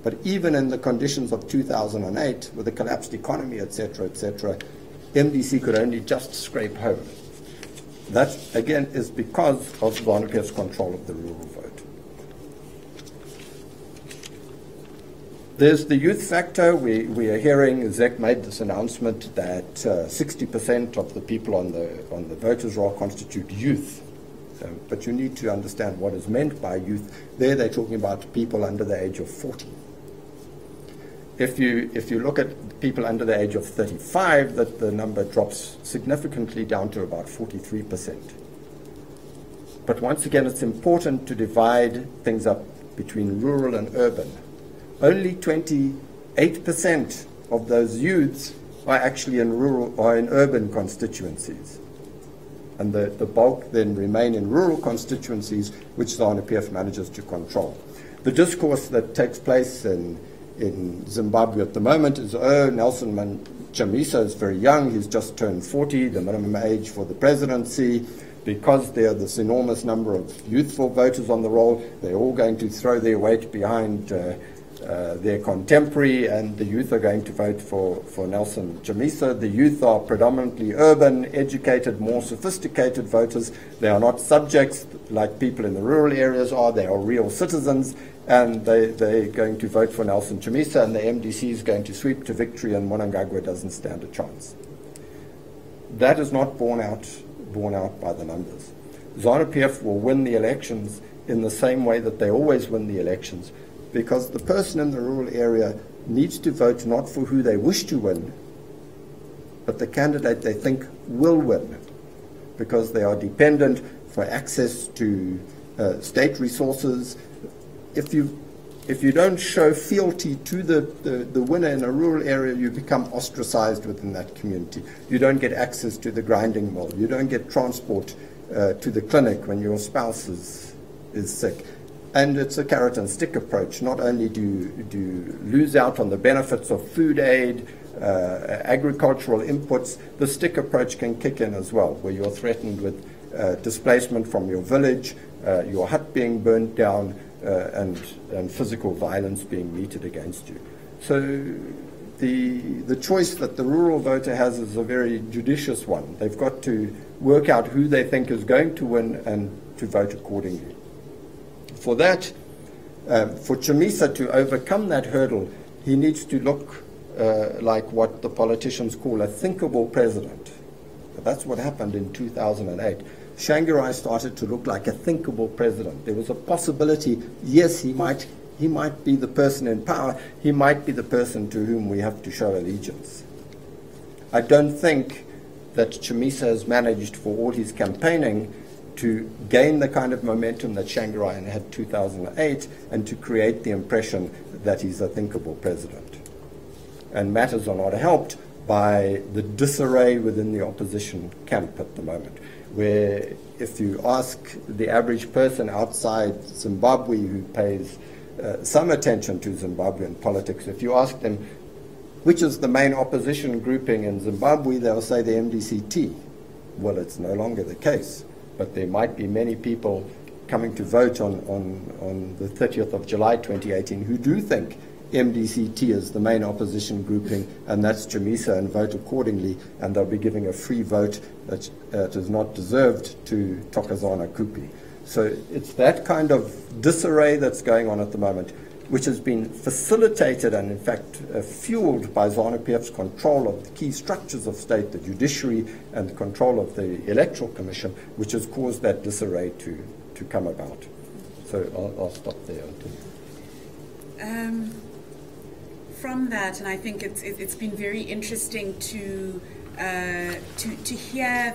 But even in the conditions of 2008, with a collapsed economy, etc., MDC could only just scrape home. That, again, is because of ZANU-PF's control of the rural vote. There's the youth factor. We are hearing, ZEC made this announcement that 60% of the people on the voters' roll constitute youth. But you need to understand what is meant by youth. There they're talking about people under the age of 40. If you look at people under the age of 35, that the number drops significantly down to about 43%. But once again, it's important to divide things up between rural and urban. Only 28% of those youths are actually in rural or in urban constituencies. And the bulk then remain in rural constituencies, which ZANU-PF manages to control. The discourse that takes place in Zimbabwe at the moment is, oh, Nelson Chamisa is very young, he's just turned 40, the minimum age for the presidency. Because there are this enormous number of youthful voters on the roll, they're all going to throw their weight behind their contemporary, and the youth are going to vote for Nelson Chamisa. The youth are predominantly urban, educated, more sophisticated voters. They are not subjects like people in the rural areas are. They are real citizens, and they're going to vote for Nelson Chamisa, and the MDC is going to sweep to victory, and Mnangagwa doesn't stand a chance. That is not borne out by the numbers. ZANU-PF will win the elections in the same way that they always win the elections, because the person in the rural area needs to vote not for who they wish to win, but the candidate they think will win, because they are dependent for access to state resources. If you don't show fealty to the winner in a rural area, you become ostracized within that community. You don't get access to the grinding mill. You don't get transport to the clinic when your spouse is sick. And it's a carrot and stick approach. Not only do you lose out on the benefits of food aid, agricultural inputs, the stick approach can kick in as well, where you're threatened with displacement from your village, your hut being burnt down, and physical violence being meted against you. So the choice that the rural voter has is a very judicious one. They've got to work out who they think is going to win and to vote accordingly. For that, for Chamisa to overcome that hurdle, he needs to look like what the politicians call a thinkable president. But that's what happened in 2008. Shangirai started to look like a thinkable president. There was a possibility, yes, he might he might be the person in power, he might be the person to whom we have to show allegiance. I don't think that Chamisa has managed, for all his campaigning, to gain the kind of momentum that Tsvangirai had in 2008 and to create the impression that he's a thinkable president. And matters are not helped by the disarray within the opposition camp at the moment, where if you ask the average person outside Zimbabwe who pays some attention to Zimbabwean politics, if you ask them which is the main opposition grouping in Zimbabwe, they'll say the MDCT. Well, it's no longer the case, but there might be many people coming to vote on the 30th of July 2018 who do think MDCT is the main opposition grouping, and that's Chamisa, and vote accordingly, and they'll be giving a free vote that is not deserved to Thokozani Kupi. So it's that kind of disarray that's going on at the moment, which has been facilitated and in fact fueled by ZANU-PF's control of the key structures of state, the judiciary, and the control of the Electoral Commission, which has caused that disarray to come about. So I'll stop there. From that, and I think it's been very interesting to hear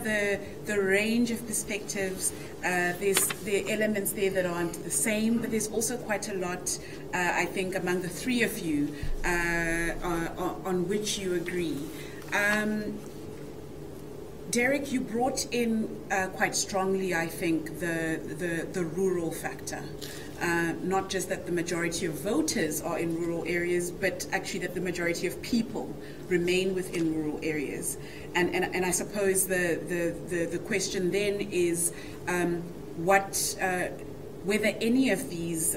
the range of perspectives. There's the elements there that aren't the same, but there's also quite a lot, I think, among the three of you on which you agree. Derek, you brought in quite strongly, I think, the rural factor. Not just that the majority of voters are in rural areas, but actually that the majority of people remain within rural areas. And I suppose the question then is whether any of these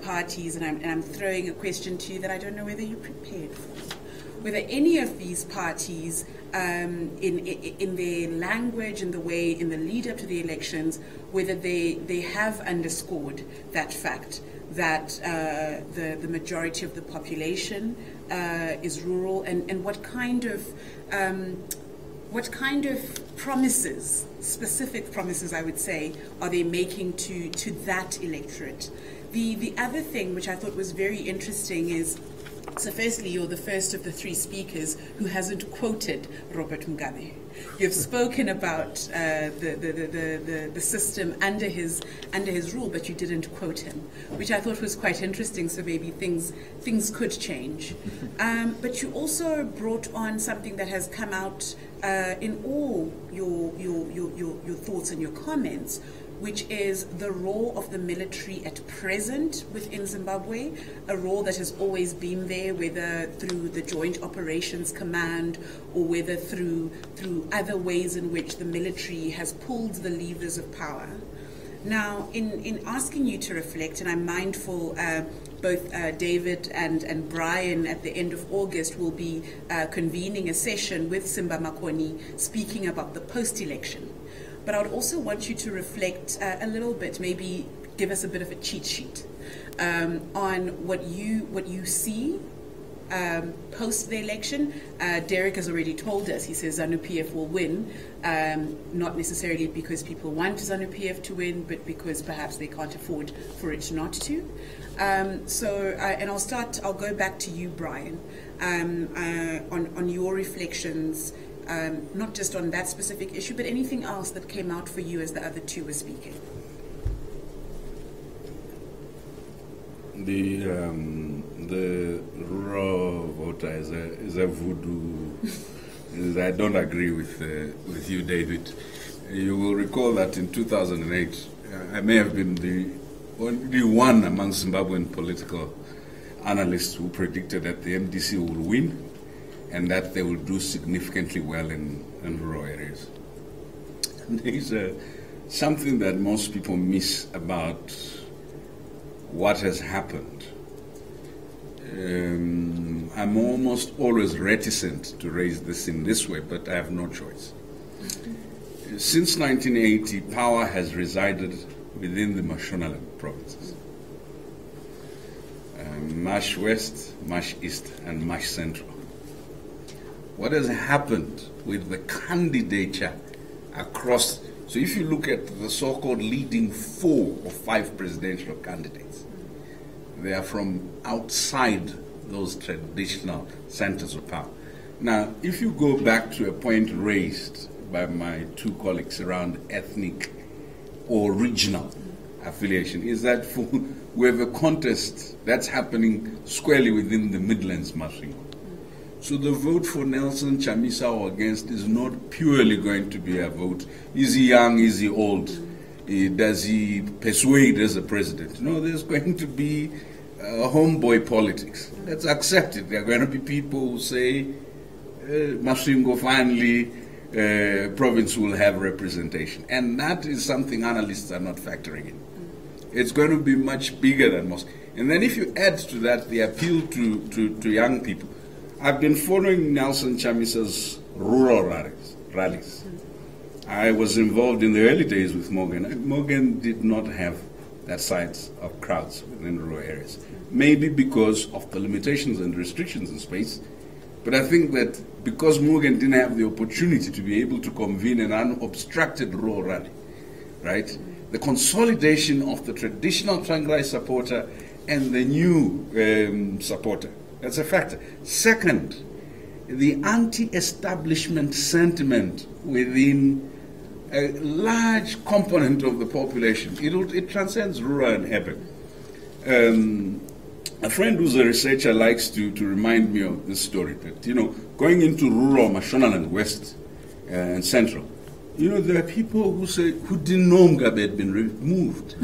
parties, and I'm throwing a question to you that I don't know whether you're prepared for, whether any of these parties in their language and the way in the lead up to the elections, whether they have underscored that fact that the majority of the population is rural, and what kind of promises, specific promises I would say, are they making to that electorate? The other thing which I thought was very interesting is, so firstly, you're the first of the three speakers who hasn't quoted Robert Mugabe. You've spoken about the system under his rule, but you didn't quote him, which I thought was quite interesting. So maybe things could change. But you also brought on something that has come out in all your thoughts and your comments, which is the role of the military at present within Zimbabwe, a role that has always been there, whether through the Joint Operations Command or whether through other ways in which the military has pulled the levers of power. Now, in asking you to reflect, and I'm mindful both David and Brian at the end of August will be convening a session with Simba Makoni speaking about the post-election. But I would also want you to reflect a little bit, maybe give us a bit of a cheat sheet on what you see post the election. Derek has already told us, he says ZANU-PF will win, not necessarily because people want ZANU-PF to win, but because perhaps they can't afford for it not to. And I'll go back to you, Brian, on your reflections, not just on that specific issue, but anything else that came out for you as the other two were speaking. The rural voter is a voodoo. I don't agree with you, David. You will recall that in 2008, I may have been the only one among Zimbabwean political analysts who predicted that the MDC will win and that they will do significantly well in rural areas. And there is something that most people miss about what has happened. I'm almost always reticent to raise this in this way, but I have no choice. Since 1980, power has resided within the Mashonaland provinces. Mash West, Mash East, and Mash Central. What has happened with the candidature across, so if you look at the so-called leading 4 or 5 presidential candidates, They are from outside those traditional centers of power. Now, if you go back to a point raised by my two colleagues around ethnic or regional affiliation, is that we have a contest that's happening squarely within the Midlands Masvingo. So the vote for Nelson Chamisa or against is not purely going to be a vote. Is he young? Is he old? Does he persuade as a president? No, there's going to be homeboy politics. Let's accept it. There are going to be people who say, Masvingo finally, province will have representation. And that is something analysts are not factoring in. It's going to be much bigger than most. And then if you add to that the appeal to young people, I've been following Nelson Chamisa's rural rallies. I was involved in the early days with Morgan. Morgan did not have that size of crowds within rural areas. Maybe because of the limitations and restrictions in space. But I think that because Morgan didn't have the opportunity to be able to convene an unobstructed rural rally, right? The consolidation of the traditional Trangrai supporter and the new supporter, that's a factor. Second, the anti-establishment sentiment within a large component of the population. It transcends rural and urban. A friend who's a researcher likes to remind me of this story that, going into rural Mashonaland West and Central, there are people who didn't know Mugabe had been removed.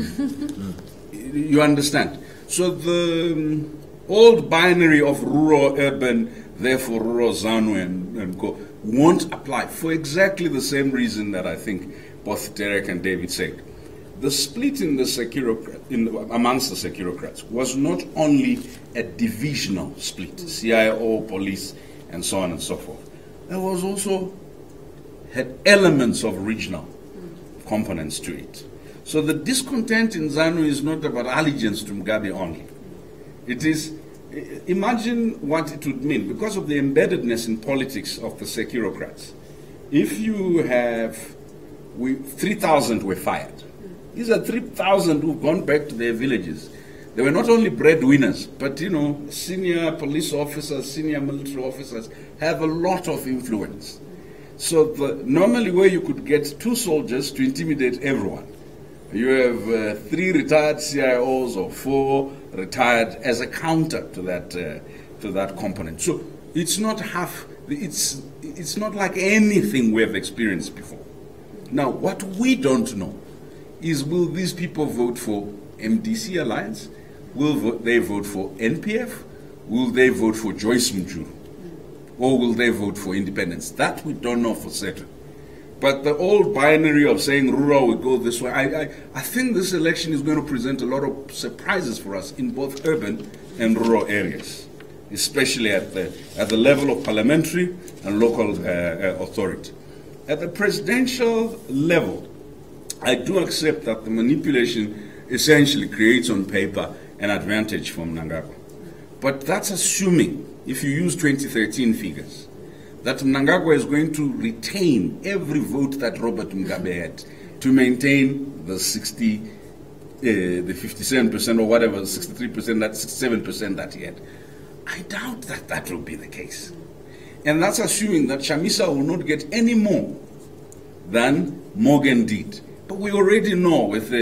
You understand? So the old binary of rural, urban, therefore rural ZANU and co won't apply for exactly the same reason that I think both Derek and David said. The split in the amongst the securocrats was not only a divisional split, CIO, police, and so on and so forth. There was also had elements of regional components to it. So the discontent in ZANU is not about allegiance to Mugabe only. It is, imagine what it would mean, because of the embeddedness in politics of the securocrats. If you have, 3,000 were fired. These are 3,000 who've gone back to their villages. They were not only breadwinners, but, senior police officers, senior military officers have a lot of influence. So normally where you could get 2 soldiers to intimidate everyone, you have 3 retired CIOs or 4 retired as a counter to that component. So it's not it's not like anything we have experienced before. Now, what we don't know is, will these people vote for MDC alliance? Will they vote for NPF? Will they vote for Joyce Mjuru? Or will they vote for independence? That we don't know for certain. But the old binary of saying rural will go this way, I think this election is going to present a lot of surprises for us in both urban and rural areas, especially at the level of parliamentary and local authority. At the presidential level, I do accept that the manipulation essentially creates on paper an advantage for Mnangagwa. But that's assuming, if you use 2013 figures, that Mnangagwa is going to retain every vote that Robert Mugabe had to maintain the 57% or whatever, 63%, that 67% that he had. I doubt that that will be the case. And that's assuming that Chamisa will not get any more than Morgan did. But we already know if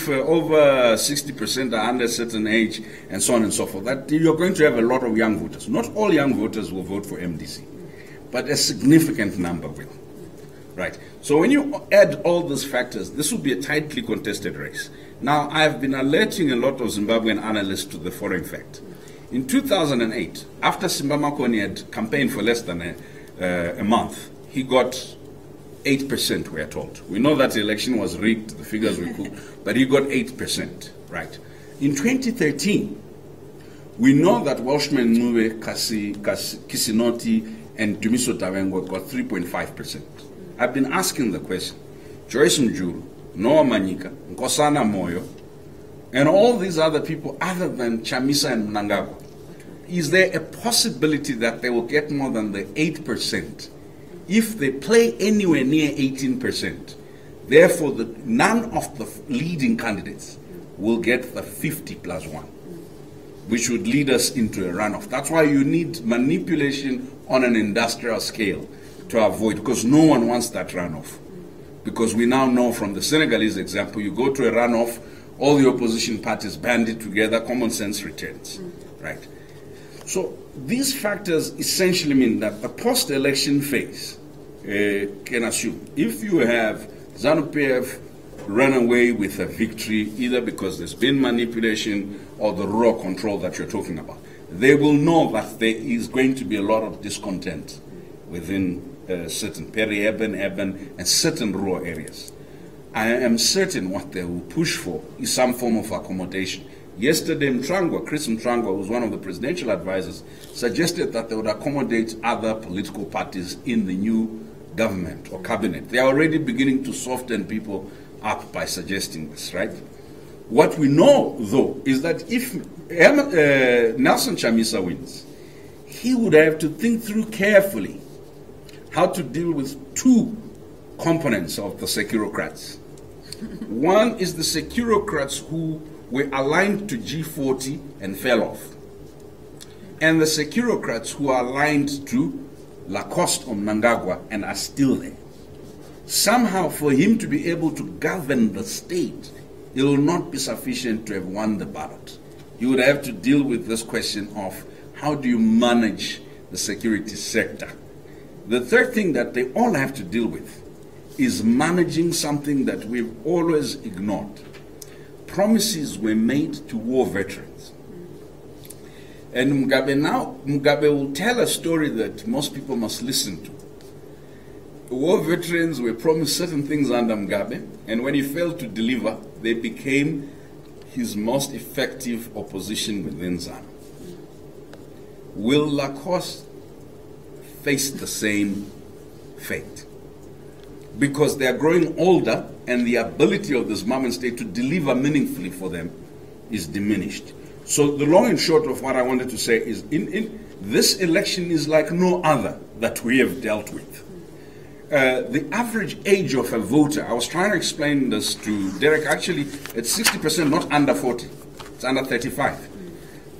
over 60% are under a certain age and so on and so forth, that you're going to have a lot of young voters. Not all young voters will vote for MDC, but a significant number will. Right. So when you add all those factors, this will be a tightly contested race. Now, I've been alerting a lot of Zimbabwean analysts to the following fact. In 2008, after Simba Makoni had campaigned for less than a month, he got 8%, we are told. We know that the election was rigged, the figures were cool, but he got 8%, right? In 2013, we know that Welshman Nube, Kisinoti, and Dumiso Tawengo got 3.5%. I've been asking the question, Joyce Mjuru, Noah Manyika, Nkosana Moyo, and all these other people other than Chamisa and Mnangagwa, is there a possibility that they will get more than the 8%? If they play anywhere near 18%, therefore none of the leading candidates will get the 50+1. which would lead us into a runoff. That's why you need manipulation on an industrial scale to avoid, because no one wants that runoff. Because we now know from the Senegalese example, you go to a runoff, all the opposition parties banded together, common sense returns, right? So these factors essentially mean that the post-election phase can assume if you have ZANU-PF run away with a victory, either because there's been manipulation or the raw control that you're talking about, they will know that there is going to be a lot of discontent within certain peri-urban, urban, and certain rural areas. I am certain what they will push for is some form of accommodation. Yesterday, Chris Mtrangwa, who was one of the presidential advisors, suggested that they would accommodate other political parties in the new government or cabinet. They are already beginning to soften people up by suggesting this, right? What we know, though, is that if Nelson Chamisa wins, he would have to think through carefully how to deal with two components of the securocrats. One is the securocrats who were aligned to G40 and fell off, and the securocrats who are aligned to Lacoste or Mnangagwa and are still there. Somehow, for him to be able to govern the state, it will not be sufficient to have won the ballot. He would have to deal with this question of how do you manage the security sector. The third thing that they all have to deal with is managing something that we've always ignored. Promises were made to war veterans. And Mugabe will tell a story that most people must listen to. War veterans were promised certain things under Mugabe, and when he failed to deliver, they became his most effective opposition within ZANU. Will Lacoste face the same fate? Because they are growing older and the ability of the Zimbabwean state to deliver meaningfully for them is diminished. So the long and short of what I wanted to say is this election is like no other that we have dealt with. The average age of a voter, I was trying to explain this to Derek, actually it's 60%, not under 40, it's under 35.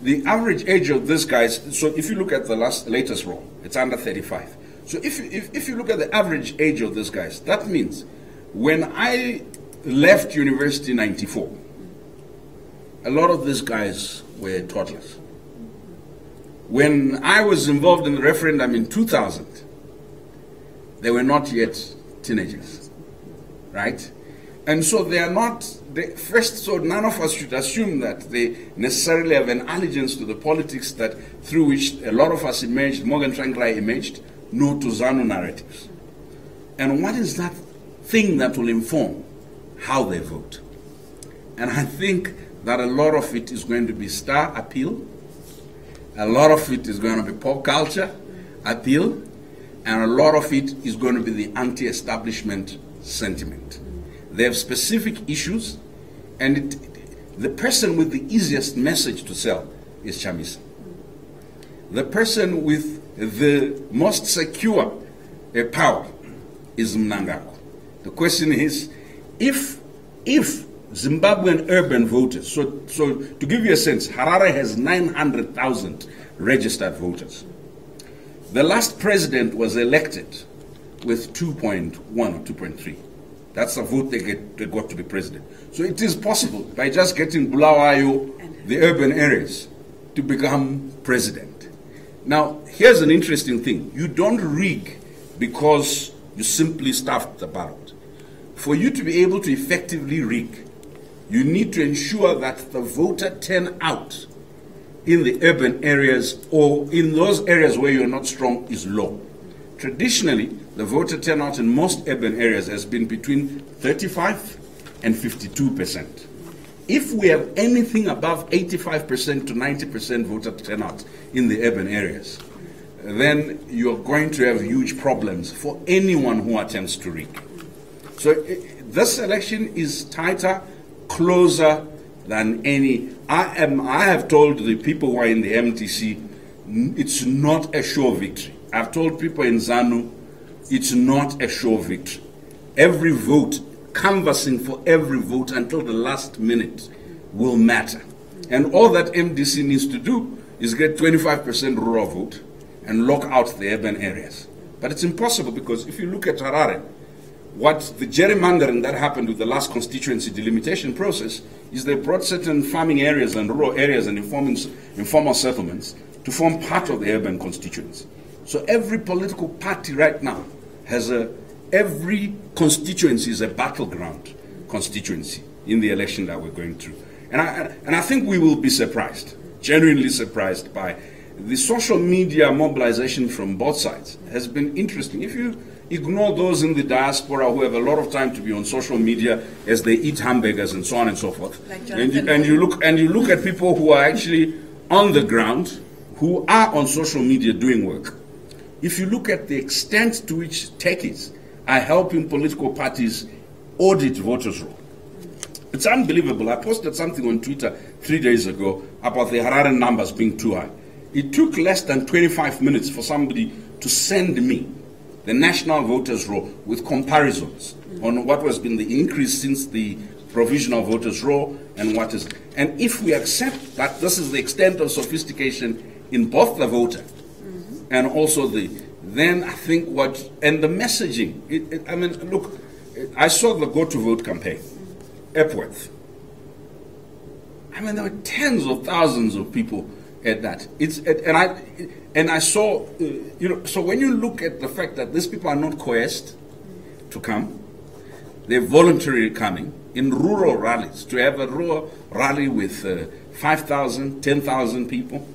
The average age of this guys, so if you look at the latest roll, it's under 35. So if you look at the average age of these guys, that means when I left university in '94, a lot of these guys were toddlers. When I was involved in the referendum in 2000, they were not yet teenagers, right? And so they are not, so none of us should assume that they necessarily have an allegiance to the politics that through which a lot of us emerged, Morgan Tsvangirai emerged, no to ZANU narratives. And what is that thing that will inform how they vote? And I think that a lot of it is going to be star appeal, a lot of it is going to be pop culture appeal, and a lot of it is going to be the anti-establishment sentiment. They have specific issues, and the person with the easiest message to sell is Chamisa. The person with the most secure power is Mnangagwa. The question is, if Zimbabwean urban voters, so to give you a sense, Harare has 900,000 registered voters. The last president was elected with 2.1 or 2.3. That's the vote they got to be president. So it is possible, by just getting Bulawayo, the urban areas, to become president. Now, here's an interesting thing. You don't rig because you simply stuffed the ballot. For you to be able to effectively rig, you need to ensure that the voter turnout in the urban areas or in those areas where you're not strong is low. Traditionally, the voter turnout in most urban areas has been between 35 and 52%. If we have anything above 85% to 90% voter turnout in the urban areas, then you're going to have huge problems for anyone who attempts to rig. So this election is tighter, closer than any. I have told the people who are in the MDC, it's not a sure victory. I've told people in ZANU, it's not a sure victory. Every vote, canvassing for every vote until the last minute will matter. And all that MDC needs to do is get 25% rural vote and lock out the urban areas. But it's impossible, because if you look at Harare, what the gerrymandering that happened with the last constituency delimitation process is they brought certain farming areas and rural areas and informal settlements to form part of the urban constituency. So every political party right now has every constituency is a battleground constituency in the election that we're going through. And I think we will be surprised, genuinely surprised, by the social media mobilization from both sides. Has been interesting. If you ignore those in the diaspora who have a lot of time to be on social media as they eat hamburgers and so on and so forth, like and you look at people who are actually on the ground, who are on social media doing work. If you look at the extent to which techies are helping political parties audit voters' roll, it's unbelievable. I posted something on Twitter 3 days ago about the Harare numbers being too high. It took less than 25 minutes for somebody to send me the national voters' roll with comparisons on what has been the increase since the provisional voters' roll and what is. And if we accept that this is the extent of sophistication in both the voter and also then I think and the messaging. I mean, look, I saw the Go to Vote campaign, Epworth. I mean, there were tens of thousands of people at that. And I saw, so when you look at the fact that these people are not coerced to come, they're voluntarily coming in rural rallies, to have a rural rally with 5,000, 10,000 people.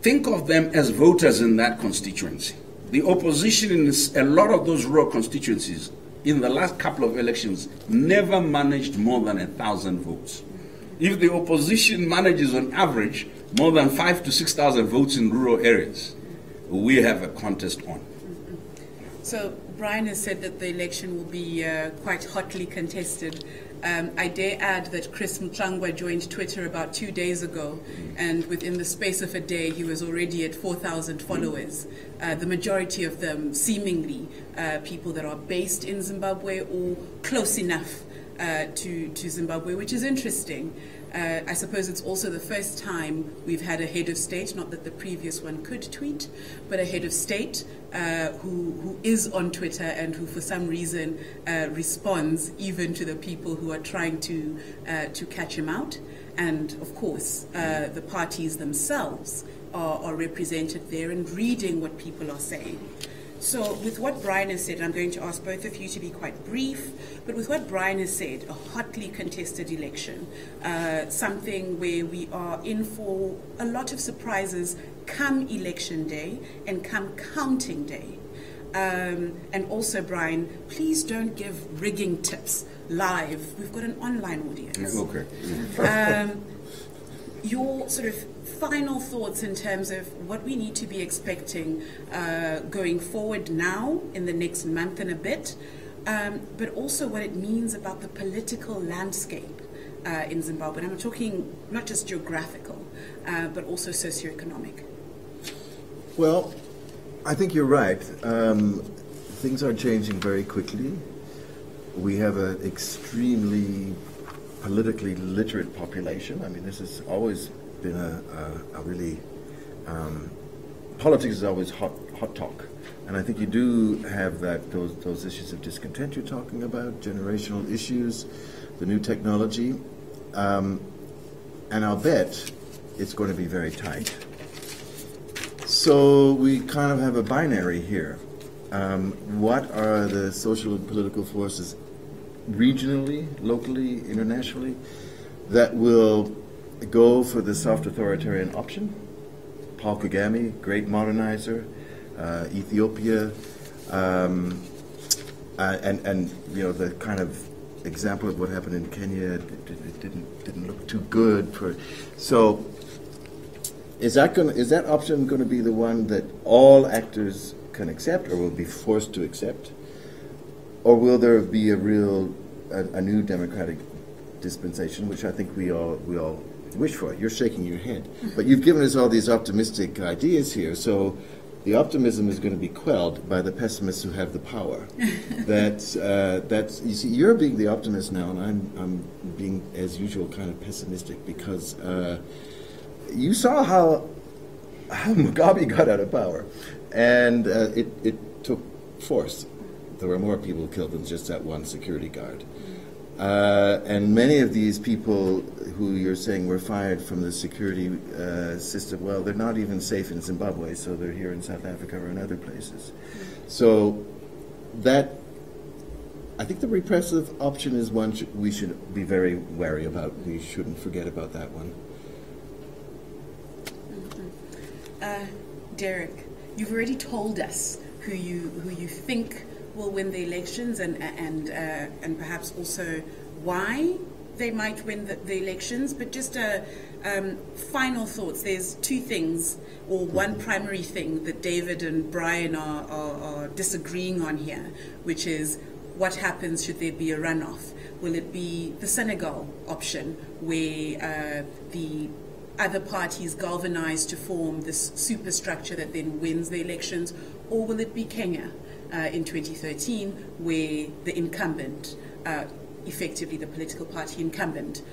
Think of them as voters in that constituency. The opposition in a lot of those rural constituencies in the last couple of elections never managed more than 1,000 votes. If the opposition manages on average more than 5,000 to 6,000 votes in rural areas, we have a contest on. So Brian has said that the election will be quite hotly contested. I dare add that Chris Mtlangwa joined Twitter about 2 days ago, and within the space of a day he was already at 4,000 followers. The majority of them seemingly people that are based in Zimbabwe or close enough to Zimbabwe, which is interesting. I suppose it's also the first time we've had a head of state, not that the previous one could tweet, but a head of state who is on Twitter and who for some reason responds even to the people who are trying to catch him out. And of course, the parties themselves are represented there and reading what people are saying. So with what Brian has said, I'm going to ask both of you to be quite brief, but with what Brian has said, a hotly contested election, something where we are in for a lot of surprises come election day and come counting day. And also, Brian, please don't give rigging tips live. We've got an online audience. Okay. Your sort of final thoughts in terms of what we need to be expecting going forward now in the next month and a bit, but also what it means about the political landscape in Zimbabwe. And I'm talking not just geographical, but also socioeconomic. Well, I think you're right. Things are changing very quickly. We have an extremely politically literate population. I mean, this has always been a really, politics is always hot talk. And I think you do have those issues of discontent you're talking about, generational issues, the new technology, and I'll bet it's going to be very tight. So we kind of have a binary here. What are the social and political forces regionally, locally, internationally, that will go for the soft authoritarian option? Paul Kagame, great modernizer, Ethiopia, and you know, the kind of example of what happened in Kenya, it didn't look too good for. So is that option going to be the one that all actors can accept, or will be forced to accept? Or will there be a new democratic dispensation, which I think we all wish for? You're shaking your head, but you've given us all these optimistic ideas here. So, the optimism is going to be quelled by the pessimists who have the power. That's you see, you're being the optimist now, and I'm being, as usual, kind of pessimistic because you saw how Mugabe got out of power, and it took force. There were more people killed than just that one security guard. And many of these people who you're saying were fired from the security system, well, they're not even safe in Zimbabwe, so they're here in South Africa or in other places. So that, I think the repressive option is one we should be very wary about. We shouldn't forget about that one. Derek, you've already told us who you think will win the elections, and perhaps also why they might win the elections. But just final thoughts. There's two things, or one primary thing that David and Brian are disagreeing on here, which is what happens should there be a runoff. Will it be the Senegal option, where the other parties galvanize to form this superstructure that then wins the elections, or will it be Kenya in 2013, where the incumbent, effectively the political party incumbent,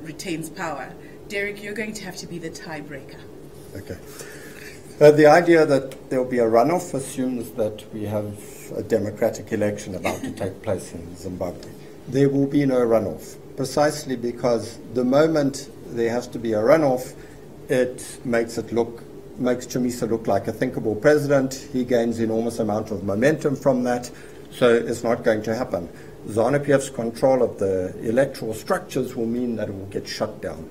retains power? Derek, you're going to have to be the tiebreaker. Okay. The idea that there will be a runoff assumes that we have a democratic election about to take place in Zimbabwe. There will be no runoff, precisely because the moment there has to be a runoff, it makes Chamisa look like a thinkable president. He gains enormous amount of momentum from that, so it's not going to happen. ZANU-PF's control of the electoral structures will mean that it will get shut down.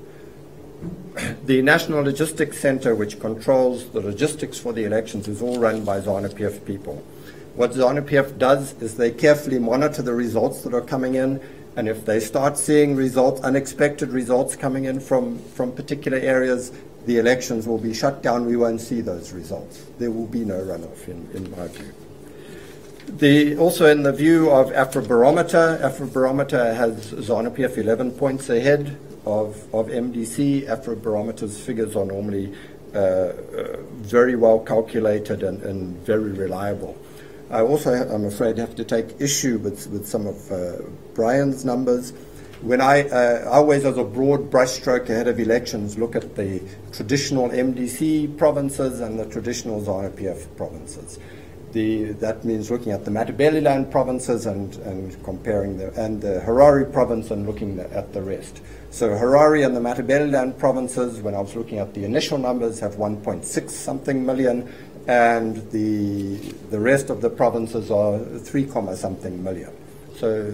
The National Logistics Center, which controls the logistics for the elections, is all run by ZANU-PF people. What ZANU-PF does is they carefully monitor the results that are coming in, and if they start seeing unexpected results coming in from particular areas, the elections will be shut down. We won't see those results. There will be no runoff, in my view. Also in the view of Afrobarometer has ZANU-PF 11 points ahead of MDC. Afrobarometer's figures are normally very well calculated and very reliable. I also, I'm afraid, have to take issue with some of Brian's numbers. When I always, as a broad brushstroke ahead of elections, look at the traditional MDC provinces and the traditional ZANU-PF provinces. That means looking at the Matabeleland provinces and comparing the Harare province and looking at the rest. So Harare and the Matabeleland provinces, when I was looking at the initial numbers, have 1.6 something million, and the rest of the provinces are 3 something million. So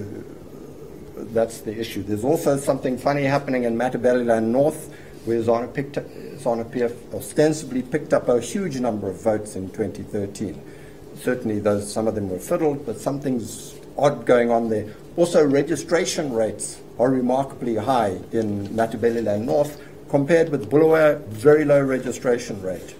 that's the issue. There's also something funny happening in Matabeleland North, where ZANU-PF ostensibly picked up a huge number of votes in 2013. Certainly some of them were fiddled, but something's odd going on there. Also, registration rates are remarkably high in Matabeleland North compared with Bulawayo, very low registration rate.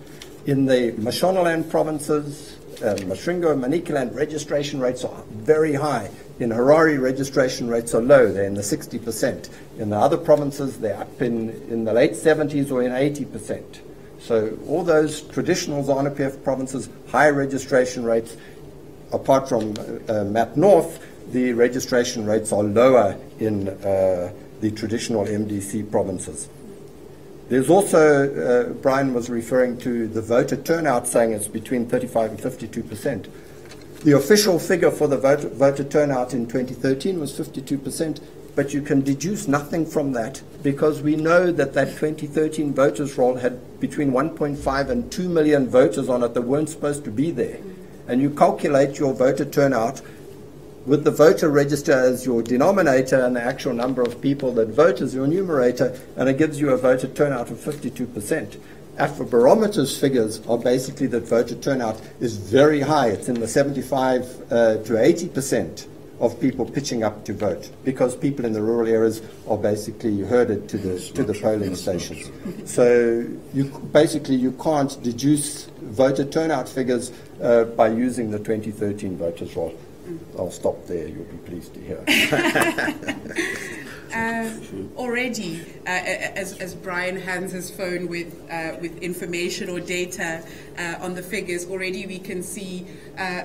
In the Mashonaland provinces, Masvingo and Manicaland, registration rates are very high. In Harare, registration rates are low. They're in the 60%. In the other provinces, they're up in the late 70s or in 80%. So all those traditional ZANU-PF provinces, high registration rates. Apart from MAP North, the registration rates are lower in the traditional MDC provinces. There's also, Brian was referring to the voter turnout, saying it's between 35 and 52%. The official figure for the voter turnout in 2013 was 52%, but you can deduce nothing from that because we know that 2013 voters' roll had between 1.5 and 2 million voters on it that weren't supposed to be there. And you calculate your voter turnout with the voter register as your denominator and the actual number of people that vote as your numerator, and it gives you a voter turnout of 52%. Afrobarometer's figures are basically that voter turnout is very high. It's in the 75 to 80% of people pitching up to vote, because people in the rural areas are basically herded to the polling stations. So you can't deduce voter turnout figures by using the 2013 voters roll. I'll stop there. You'll be pleased to hear. Already, as Brian hands his phone with information or data on the figures, already we can see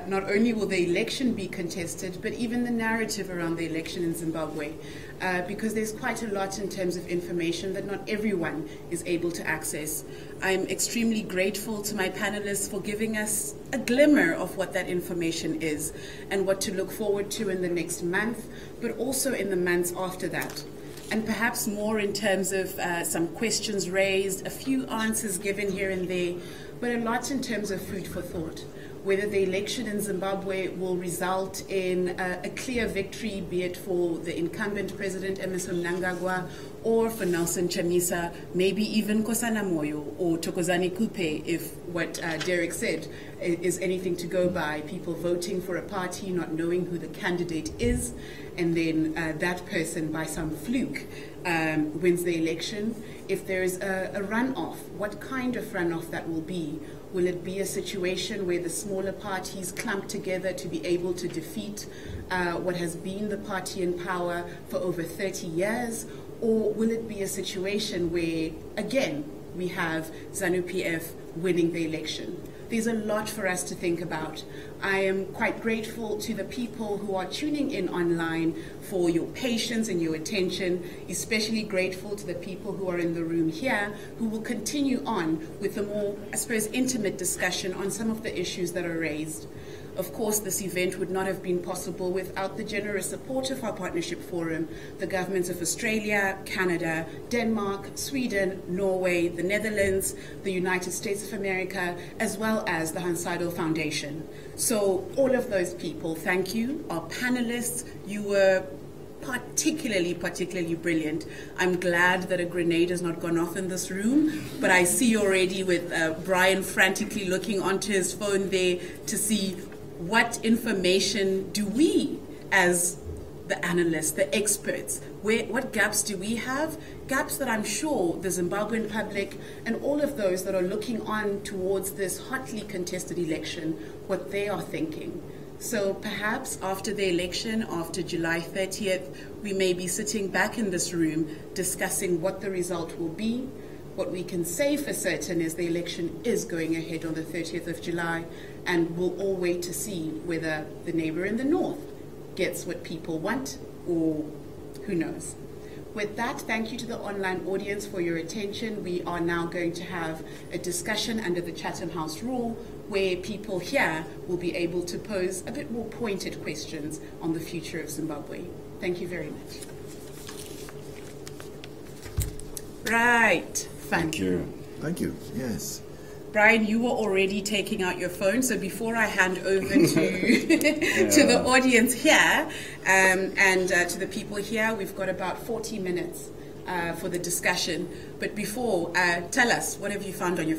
not only will the election be contested, but even the narrative around the election in Zimbabwe, because there's quite a lot in terms of information that not everyone is able to access. I'm extremely grateful to my panelists for giving us a glimmer of what that information is and what to look forward to in the next month, but also in the months after that. And perhaps more in terms of some questions raised, a few answers given here and there, but a lot in terms of food for thought. Whether the election in Zimbabwe will result in a clear victory, be it for the incumbent President Emmerson Mnangagwa or for Nelson Chamisa, maybe even Kosana Moyo or Thokozani Kupe, if what Derek said is anything to go by, people voting for a party, not knowing who the candidate is, and then that person, by some fluke, wins the election. If there is a runoff, what kind of runoff that will be? Will it be a situation where the smaller parties clump together to be able to defeat what has been the party in power for over 30 years? Or will it be a situation where, again, we have ZANU-PF winning the election? There's a lot for us to think about. I am quite grateful to the people who are tuning in online for your patience and your attention, especially grateful to the people who are in the room here who will continue on with a more, I suppose, intimate discussion on some of the issues that are raised. Of course, this event would not have been possible without the generous support of our partnership forum, the governments of Australia, Canada, Denmark, Sweden, Norway, the Netherlands, the United States of America, as well as the Hans Seidel Foundation. So all of those people, thank you. Our panelists, you were particularly brilliant. I'm glad that a grenade has not gone off in this room, but I see already with Brian frantically looking onto his phone there to see what information do we, as the analysts, the experts, what gaps do we have? Gaps that I'm sure the Zimbabwean public and all of those that are looking on towards this hotly contested election, what they are thinking. So perhaps after the election, after July 30th, we may be sitting back in this room discussing what the result will be. What we can say for certain is the election is going ahead on the 30th of July, and we'll all wait to see whether the neighbor in the north gets what people want, or who knows. With that, thank you to the online audience for your attention. We are now going to have a discussion under the Chatham House rule where people here will be able to pose a bit more pointed questions on the future of Zimbabwe. Thank you very much. Right. Thank you. Thank you. Yes. Brian, you were already taking out your phone, so before I hand over to to the audience here and to the people here, we've got about 40 minutes for the discussion. But before, tell us, what have you found on your